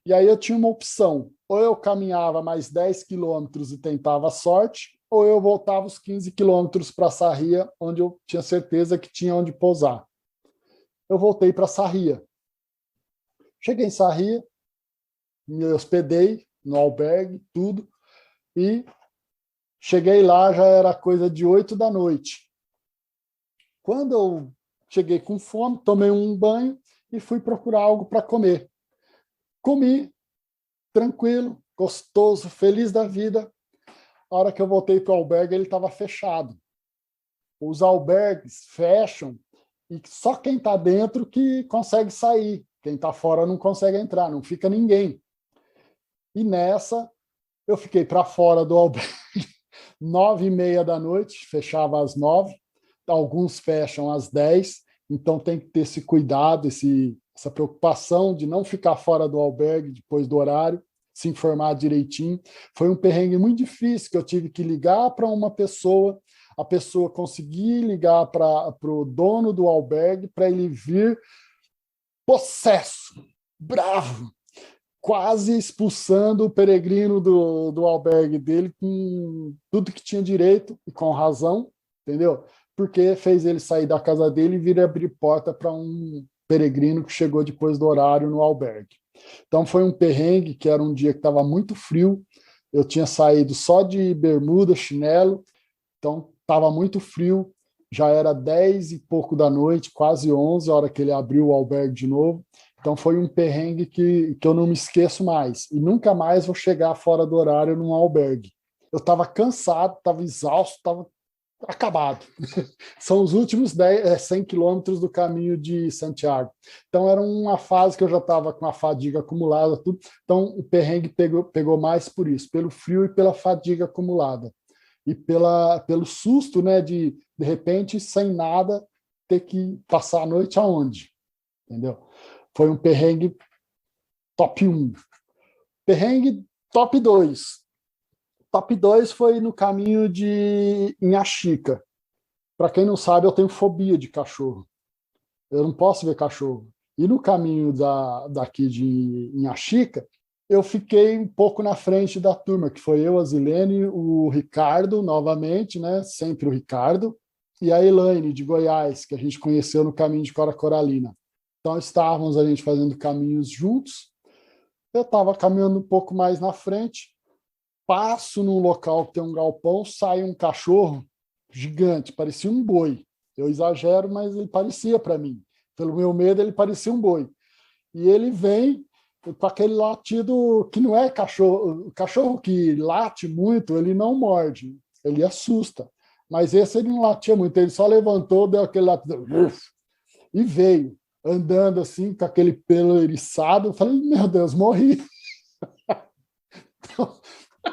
E aí eu tinha uma opção, ou eu caminhava mais 10 quilômetros e tentava a sorte, ou eu voltava os 15 quilômetros para Sarria, onde eu tinha certeza que tinha onde pousar. Eu voltei para Sarria. Cheguei em Sarria, me hospedei no albergue, tudo, e cheguei lá, já era coisa de 8 da noite. Quando eu cheguei com fome, tomei um banho e fui procurar algo para comer. Comi, tranquilo, gostoso, feliz da vida. A hora que eu voltei para o albergue, ele estava fechado. Os albergues fecham e só quem está dentro que consegue sair. Quem está fora não consegue entrar, não fica ninguém. E nessa, eu fiquei para fora do albergue, 9h30 da noite, fechava às 9h, alguns fecham às 10h, então tem que ter esse cuidado, essa preocupação de não ficar fora do albergue depois do horário, se informar direitinho. Foi um perrengue muito difícil, que eu tive que ligar para uma pessoa, a pessoa conseguir ligar para o dono do albergue para ele vir possesso, bravo, quase expulsando o peregrino do albergue dele com tudo que tinha direito e com razão, entendeu? Porque fez ele sair da casa dele e vir abrir porta para um peregrino que chegou depois do horário no albergue. Então foi um perrengue, que era um dia que estava muito frio, eu tinha saído só de bermuda, chinelo, então estava muito frio, já era 10 e pouco da noite, quase 11, a hora que ele abriu o albergue de novo. Então foi um perrengue que eu não me esqueço mais, e nunca mais vou chegar fora do horário num albergue. Eu estava cansado, estava exausto, estava acabado. São os últimos 100 quilômetros do caminho de Santiago. Então era uma fase que eu já estava com a fadiga acumulada, tudo. Então o perrengue pegou mais por isso, pelo frio e pela fadiga acumulada. E pelo susto, né, de repente, sem nada, ter que passar a noite aonde? Entendeu? Foi um perrengue top 1. Perrengue top 2. Top 2 foi no caminho de Inhaxica. Para quem não sabe, eu tenho fobia de cachorro. Eu não posso ver cachorro. E no caminho daqui de Inhaxica, eu fiquei um pouco na frente da turma, que foi eu, a Zilene, o Ricardo, novamente, né? Sempre o Ricardo, e a Elaine, de Goiás, que a gente conheceu no caminho de Cora Coralina. Então, estávamos a gente fazendo caminhos juntos. Eu estava caminhando um pouco mais na frente, passo num local que tem um galpão, sai um cachorro gigante, parecia um boi. Eu exagero, mas ele parecia para mim. Pelo meu medo, ele parecia um boi. E ele vem com aquele latido que não é cachorro. O cachorro que late muito, ele não morde, ele assusta. Mas esse ele não latia muito, ele só levantou, deu aquele latido e veio, andando assim, com aquele pelo eriçado. Eu falei, meu Deus, morri. Então,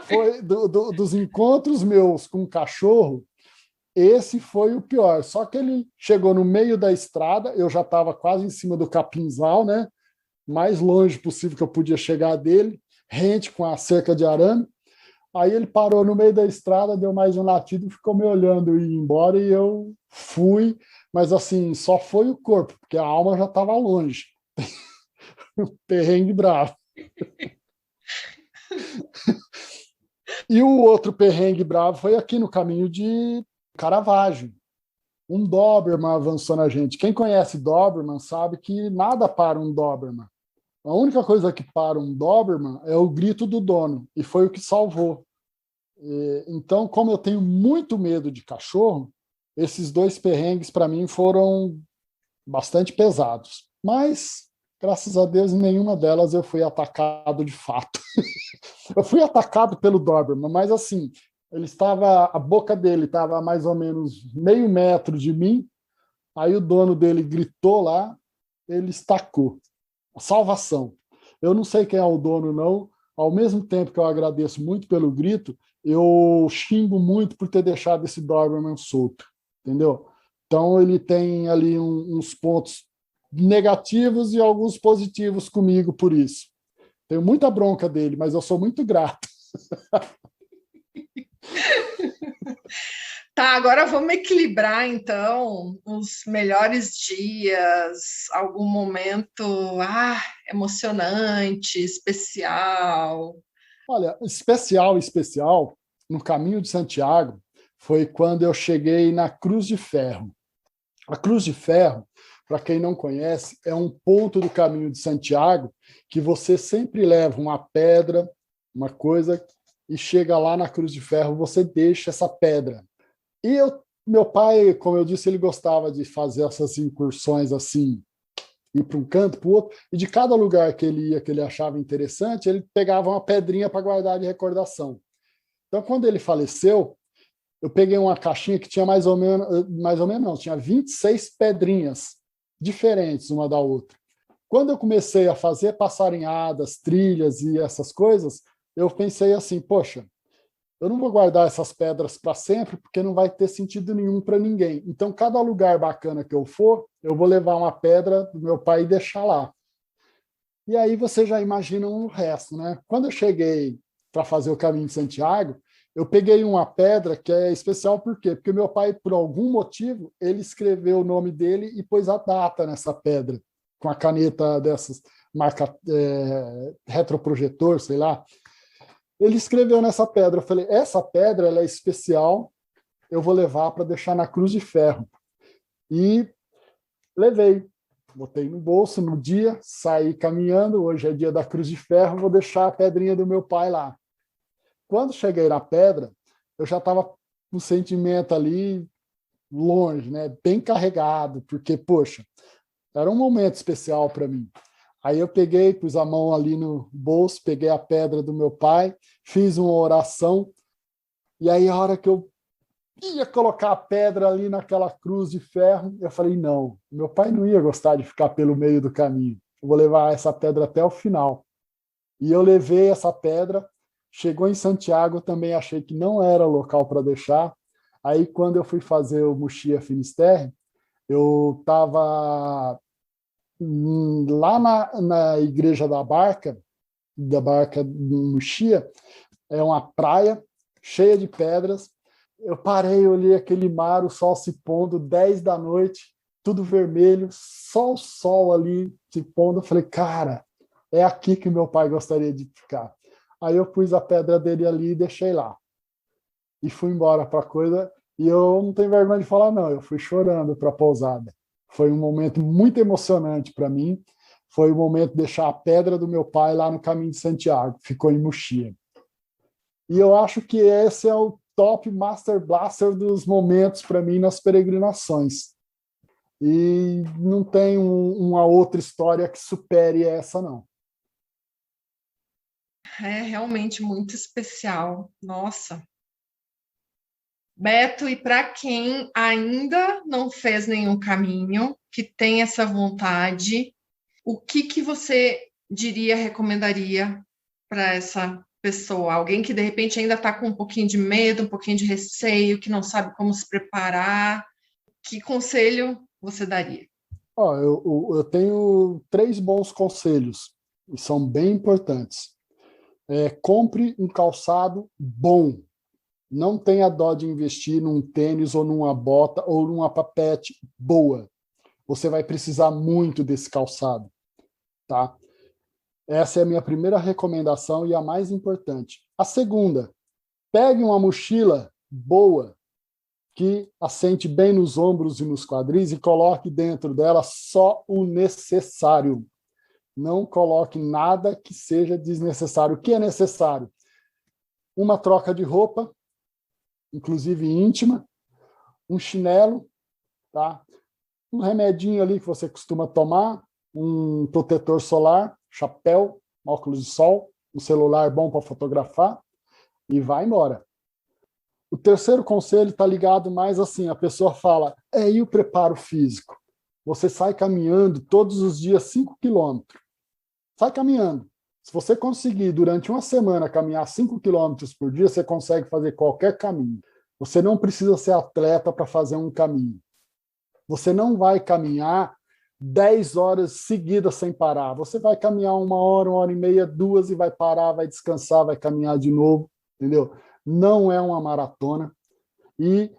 foi dos encontros meus com o cachorro, esse foi o pior. Só que ele chegou no meio da estrada, eu já estava quase em cima do capinzal, né? Mais longe possível que eu podia chegar dele, rente com a cerca de arame. Aí ele parou no meio da estrada, deu mais um latido, ficou me olhando e ia embora, e eu fui, mas assim, só foi o corpo, porque a alma já estava longe. Perrengue bravo. E o outro perrengue bravo foi aqui no caminho de Caravaggio. Um Doberman avançou na gente. Quem conhece Doberman sabe que nada para um Doberman. A única coisa que para um Doberman é o grito do dono, e foi o que salvou. Então, como eu tenho muito medo de cachorro, esses dois perrengues para mim foram bastante pesados. Mas, graças a Deus, em nenhuma delas eu fui atacado de fato. Eu fui atacado pelo Doberman, mas assim, a boca dele estava a mais ou menos meio metro de mim, aí o dono dele gritou lá, ele estacou. Salvação. Eu não sei quem é o dono, não. Ao mesmo tempo que eu agradeço muito pelo grito, eu xingo muito por ter deixado esse Doberman solto, entendeu? Então ele tem ali uns pontos negativos e alguns positivos comigo por isso. Tenho muita bronca dele, mas eu sou muito grato. Tá, agora vamos equilibrar, então, os melhores dias, algum momento emocionante, especial. Olha, especial, no caminho de Santiago, foi quando eu cheguei na Cruz de Ferro. A Cruz de Ferro, para quem não conhece, é um ponto do caminho de Santiago que você sempre leva uma pedra, uma coisa, e chega lá na Cruz de Ferro, você deixa essa pedra. E meu pai, como eu disse, ele gostava de fazer essas incursões assim, ir para um canto, para o outro, e de cada lugar que ele ia, que ele achava interessante, ele pegava uma pedrinha para guardar de recordação. Então, quando ele faleceu, eu peguei uma caixinha que tinha mais ou menos não, tinha 26 pedrinhas diferentes uma da outra. Quando eu comecei a fazer passarinhadas, trilhas e essas coisas, eu pensei assim, poxa, eu não vou guardar essas pedras para sempre, porque não vai ter sentido nenhum para ninguém. Então, cada lugar bacana que eu for, eu vou levar uma pedra do meu pai e deixar lá. E aí você já imagina o resto, né? Quando eu cheguei para fazer o caminho de Santiago, Eu peguei uma pedra que é especial, por quê? Porque meu pai, por algum motivo, ele escreveu o nome dele e pôs a data nessa pedra, com a caneta dessas, marca retroprojetor, sei lá. Ele escreveu nessa pedra. Eu falei, essa pedra ela é especial, eu vou levar para deixar na cruz de ferro. E levei. Botei no bolso no dia, saí caminhando, hoje é dia da cruz de ferro, vou deixar a pedrinha do meu pai lá. Quando cheguei na pedra, eu já estava com um sentimento ali longe, né? Bem carregado, porque, poxa, era um momento especial para mim. Aí eu peguei, pus a mão ali no bolso, peguei a pedra do meu pai, fiz uma oração, e aí a hora que eu ia colocar a pedra ali naquela cruz de ferro, eu falei, não, meu pai não ia gostar de ficar pelo meio do caminho, eu vou levar essa pedra até o final. E eu levei essa pedra, chegou em Santiago, eu também achei que não era local para deixar. Aí, quando eu fui fazer o Mochia Finisterre, eu estava lá na Igreja da Barca do Mochia, é uma praia cheia de pedras. Eu parei, olhei aquele mar, o sol se pondo, 10 da noite, tudo vermelho, só o sol ali se pondo. Eu falei, cara, é aqui que meu pai gostaria de ficar. Aí eu pus a pedra dele ali e deixei lá. E fui embora para a coisa. E eu não tenho vergonha de falar, não. Eu fui chorando para a pousada. Foi um momento muito emocionante para mim. Foi o momento de deixar a pedra do meu pai lá no caminho de Santiago. Ficou em Mochia. E eu acho que esse é o top Master Blaster dos momentos para mim nas peregrinações. E não tem uma outra história que supere essa, não. É realmente muito especial. Nossa. Beto, e para quem ainda não fez nenhum caminho, que tem essa vontade, o que você diria, recomendaria para essa pessoa? Alguém que de repente ainda está com um pouquinho de medo, um pouquinho de receio, que não sabe como se preparar, que conselho você daria? Ó, eu tenho 3 bons conselhos, e são bem importantes. Compre um calçado bom. Não tenha dó de investir num tênis ou numa bota ou numa papete boa. Você vai precisar muito desse calçado, tá? Essa é a minha primeira recomendação e a mais importante. A segunda, pegue uma mochila boa, que assente bem nos ombros e nos quadris e coloque dentro dela só o necessário. Não coloque nada que seja desnecessário. O que é necessário? Uma troca de roupa, inclusive íntima, um chinelo, tá? Um remedinho ali que você costuma tomar, um protetor solar, chapéu, óculos de sol, um celular bom para fotografar e vai embora. O terceiro conselho está ligado mais assim, a pessoa fala, e o preparo físico? Você sai caminhando todos os dias 5 quilômetros. Sai caminhando. Se você conseguir, durante uma semana, caminhar 5 quilômetros por dia, você consegue fazer qualquer caminho. Você não precisa ser atleta para fazer um caminho. Você não vai caminhar 10 horas seguidas sem parar. Você vai caminhar 1 hora e meia, 2, e vai parar, vai descansar, vai caminhar de novo, entendeu? Não é uma maratona. E,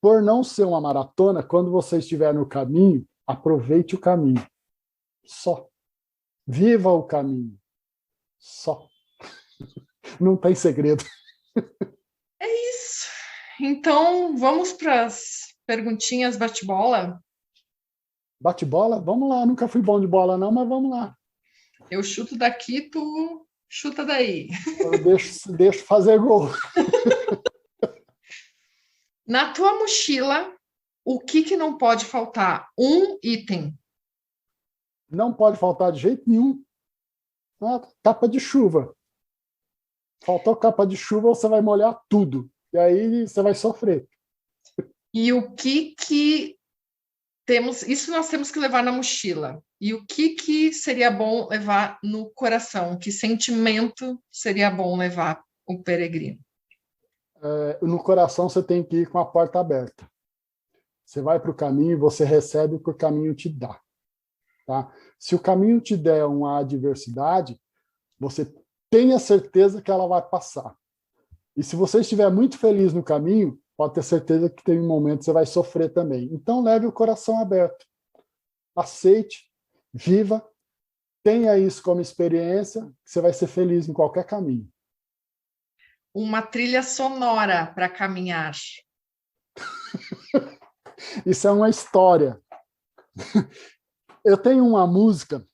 por não ser uma maratona, quando você estiver no caminho, aproveite o caminho. Só. Viva o caminho. Só. Não tem segredo. É isso. Então, vamos para as perguntinhas bate-bola? Bate-bola? Vamos lá. Nunca fui bom de bola, não, mas vamos lá. Eu chuto daqui, tu chuta daí. Eu deixo fazer gol. Na tua mochila, o que não pode faltar? Um item. Não pode faltar de jeito nenhum. Capa de chuva. Faltou capa de chuva, você vai molhar tudo. E aí você vai sofrer. E o que temos... Isso nós temos que levar na mochila. E o que seria bom levar no coração? Que sentimento seria bom levar o peregrino? No coração você tem que ir com a porta aberta. Você vai para o caminho, você recebe o que o caminho te dá. Tá? Se o caminho te der uma adversidade, você tenha certeza que ela vai passar. E se você estiver muito feliz no caminho, pode ter certeza que tem um momento que você vai sofrer também. Então, leve o coração aberto. Aceite, viva, tenha isso como experiência, que você vai ser feliz em qualquer caminho. Uma trilha sonora para caminhar. Isso é uma história. Eu tenho uma música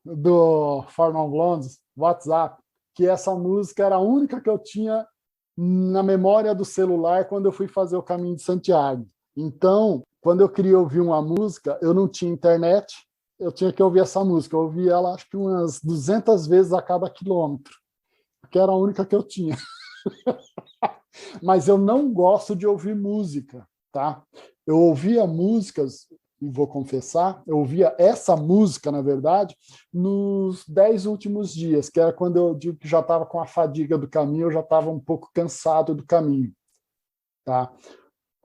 do Four Non Blondes, WhatsApp, que essa música era a única que eu tinha na memória do celular quando eu fui fazer o Caminho de Santiago. Então, quando eu queria ouvir uma música, eu não tinha internet, eu tinha que ouvir essa música. Eu ouvi ela acho que umas 200 vezes a cada quilômetro, porque era a única que eu tinha. Mas eu não gosto de ouvir música, tá? Eu ouvia músicas, e vou confessar, eu ouvia essa música, na verdade, nos 10 últimos dias, que era quando eu digo que já estava com a fadiga do caminho, eu já estava um pouco cansado do caminho, tá?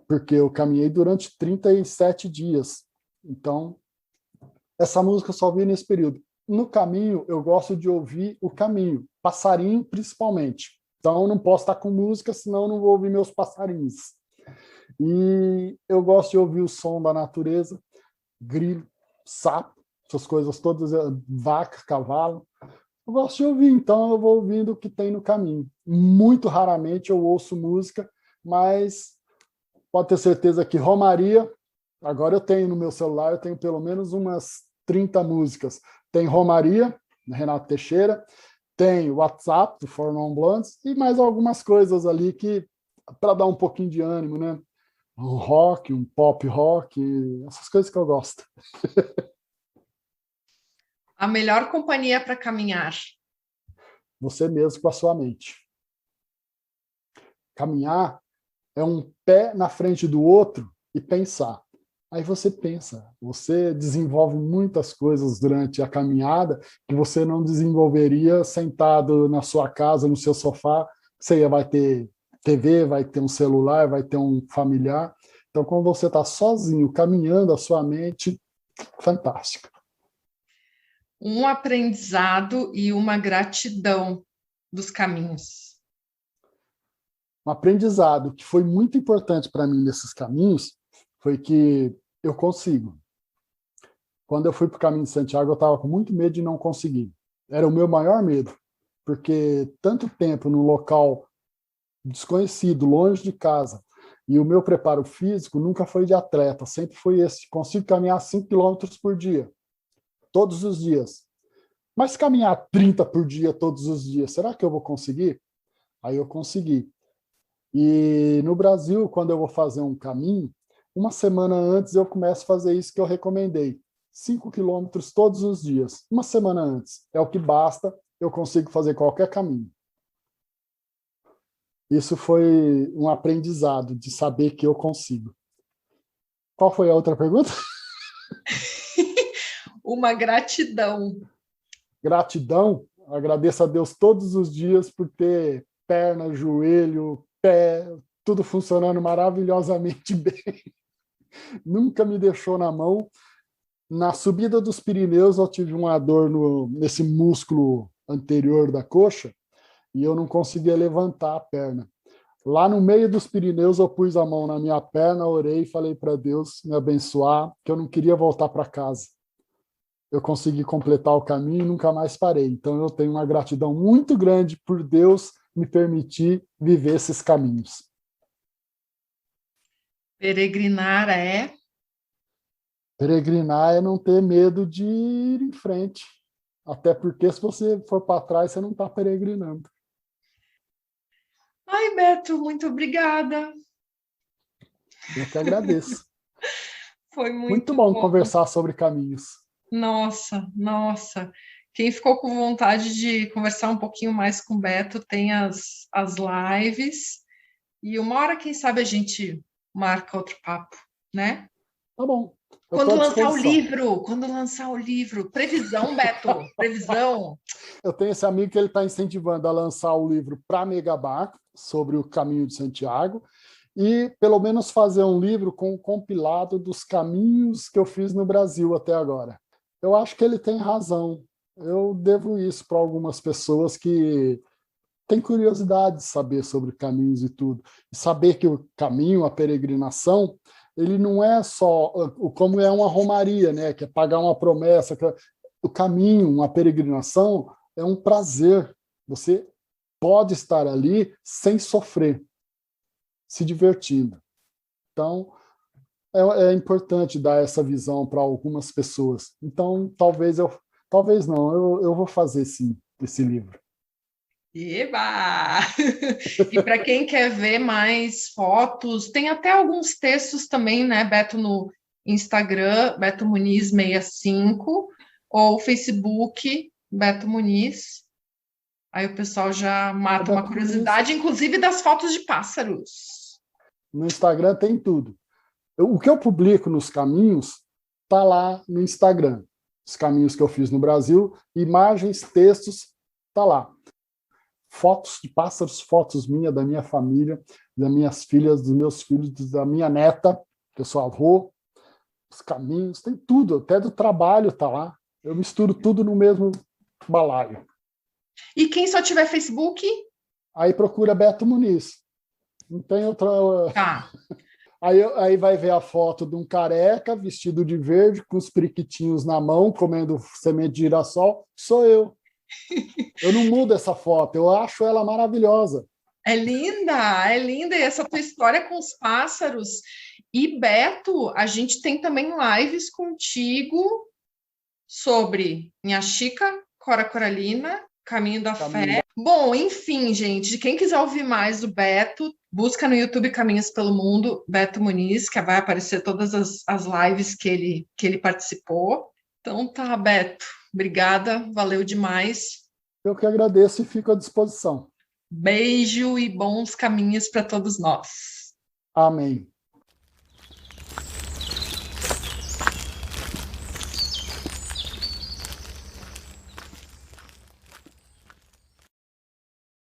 Porque eu caminhei durante 37 dias. Então, essa música eu só ouvi nesse período. No caminho, eu gosto de ouvir o caminho, passarinho principalmente. Então, eu não posso estar com música, senão eu não vou ouvir meus passarinhos. E eu gosto de ouvir o som da natureza, grilo, sapo, essas coisas todas, vaca, cavalo. Eu gosto de ouvir, então eu vou ouvindo o que tem no caminho. Muito raramente eu ouço música, mas pode ter certeza que Romaria, agora eu tenho no meu celular, eu tenho pelo menos umas 30 músicas. Tem Romaria, Renato Teixeira, tem o WhatsApp, do Four Non Blondes, e mais algumas coisas ali que para dar um pouquinho de ânimo, né? Um rock, um pop rock, essas coisas que eu gosto. A melhor companhia para caminhar. Você mesmo com a sua mente. Caminhar é um pé na frente do outro e pensar. Aí você pensa, você desenvolve muitas coisas durante a caminhada que você não desenvolveria sentado na sua casa, no seu sofá. Você vai ter TV, vai ter um celular, vai ter um familiar. Então, quando você está sozinho, caminhando, a sua mente, fantástica. Um aprendizado e uma gratidão dos caminhos. Um aprendizado que foi muito importante para mim nesses caminhos foi que eu consigo. Quando eu fui para o Caminho de Santiago, eu estava com muito medo de não conseguir. Era o meu maior medo, porque tanto tempo no local desconhecido, longe de casa, e o meu preparo físico nunca foi de atleta, sempre foi esse, consigo caminhar 5 quilômetros por dia, todos os dias. Mas caminhar 30 por dia todos os dias, será que eu vou conseguir? Aí eu consegui. E no Brasil, quando eu vou fazer um caminho, uma semana antes eu começo a fazer isso que eu recomendei. 5 quilômetros todos os dias, uma semana antes. É o que basta, eu consigo fazer qualquer caminho. Isso foi um aprendizado de saber que eu consigo. Qual foi a outra pergunta? Uma gratidão. Gratidão. Agradeço a Deus todos os dias por ter perna, joelho, pé, tudo funcionando maravilhosamente bem. Nunca me deixou na mão. Na subida dos Pirineus, eu tive uma dor nesse músculo anterior da coxa e eu não conseguia levantar a perna. Lá no meio dos Pirineus, eu pus a mão na minha perna, orei e falei para Deus me abençoar, que eu não queria voltar para casa. Eu consegui completar o caminho e nunca mais parei. Então, eu tenho uma gratidão muito grande por Deus me permitir viver esses caminhos. Peregrinar é? Peregrinar é não ter medo de ir em frente. Até porque, se você for para trás, você não está peregrinando. Ai, Beto, muito obrigada. Eu que agradeço. Foi Muito muito bom bom. conversar sobre caminhos. Nossa, nossa. Quem ficou com vontade de conversar um pouquinho mais com o Beto tem as lives. E uma hora, quem sabe, a gente marca outro papo, né? Tá bom. Quando lançar o livro. Previsão, Beto, previsão. Eu tenho esse amigo que ele está incentivando a lançar o livro para Megabar, sobre o Caminho de Santiago, e pelo menos fazer um livro com um compilado dos caminhos que eu fiz no Brasil até agora. Eu acho que ele tem razão. Eu devo isso para algumas pessoas que tem curiosidade de saber sobre caminhos e tudo. E saber que o caminho, a peregrinação, ele não é só como é uma romaria, né? Que é pagar uma promessa. O caminho, uma peregrinação, é um prazer. Você pode estar ali sem sofrer, se divertindo. Então, é importante dar essa visão para algumas pessoas. Então, talvez não, eu vou fazer sim esse livro. Eba! E para quem quer ver mais fotos, tem até alguns textos também, né, Beto, no Instagram, Beto Muniz 65, ou Facebook, Beto Muniz. Aí o pessoal já mata uma curiosidade, inclusive das fotos de pássaros. No Instagram tem tudo. O que eu publico nos caminhos está lá no Instagram. Os caminhos que eu fiz no Brasil, imagens, textos, está lá. Fotos de pássaros, fotos minhas, da minha família, das minhas filhas, dos meus filhos, da minha neta, que eu sou avô, os caminhos, tem tudo, até do trabalho está lá. Eu misturo tudo no mesmo balaio. E quem só tiver Facebook? Aí procura Beto Muniz. Não tem outra... Tá. Aí vai ver a foto de um careca vestido de verde, com os periquitinhos na mão, comendo semente de girassol. Sou eu. Eu não mudo essa foto, eu acho ela maravilhosa. É linda, e essa tua história com os pássaros. E, Beto, a gente tem também lives contigo sobre Minha Chica, Cora Coralina, Caminho da Fé. Bom, enfim, gente, quem quiser ouvir mais do Beto, busca no YouTube Caminhos pelo Mundo, Beto Muniz, que vai aparecer todas as lives que ele participou. Então tá, Beto, obrigada, valeu demais. Eu que agradeço e fico à disposição. Beijo e bons caminhos para todos nós. Amém.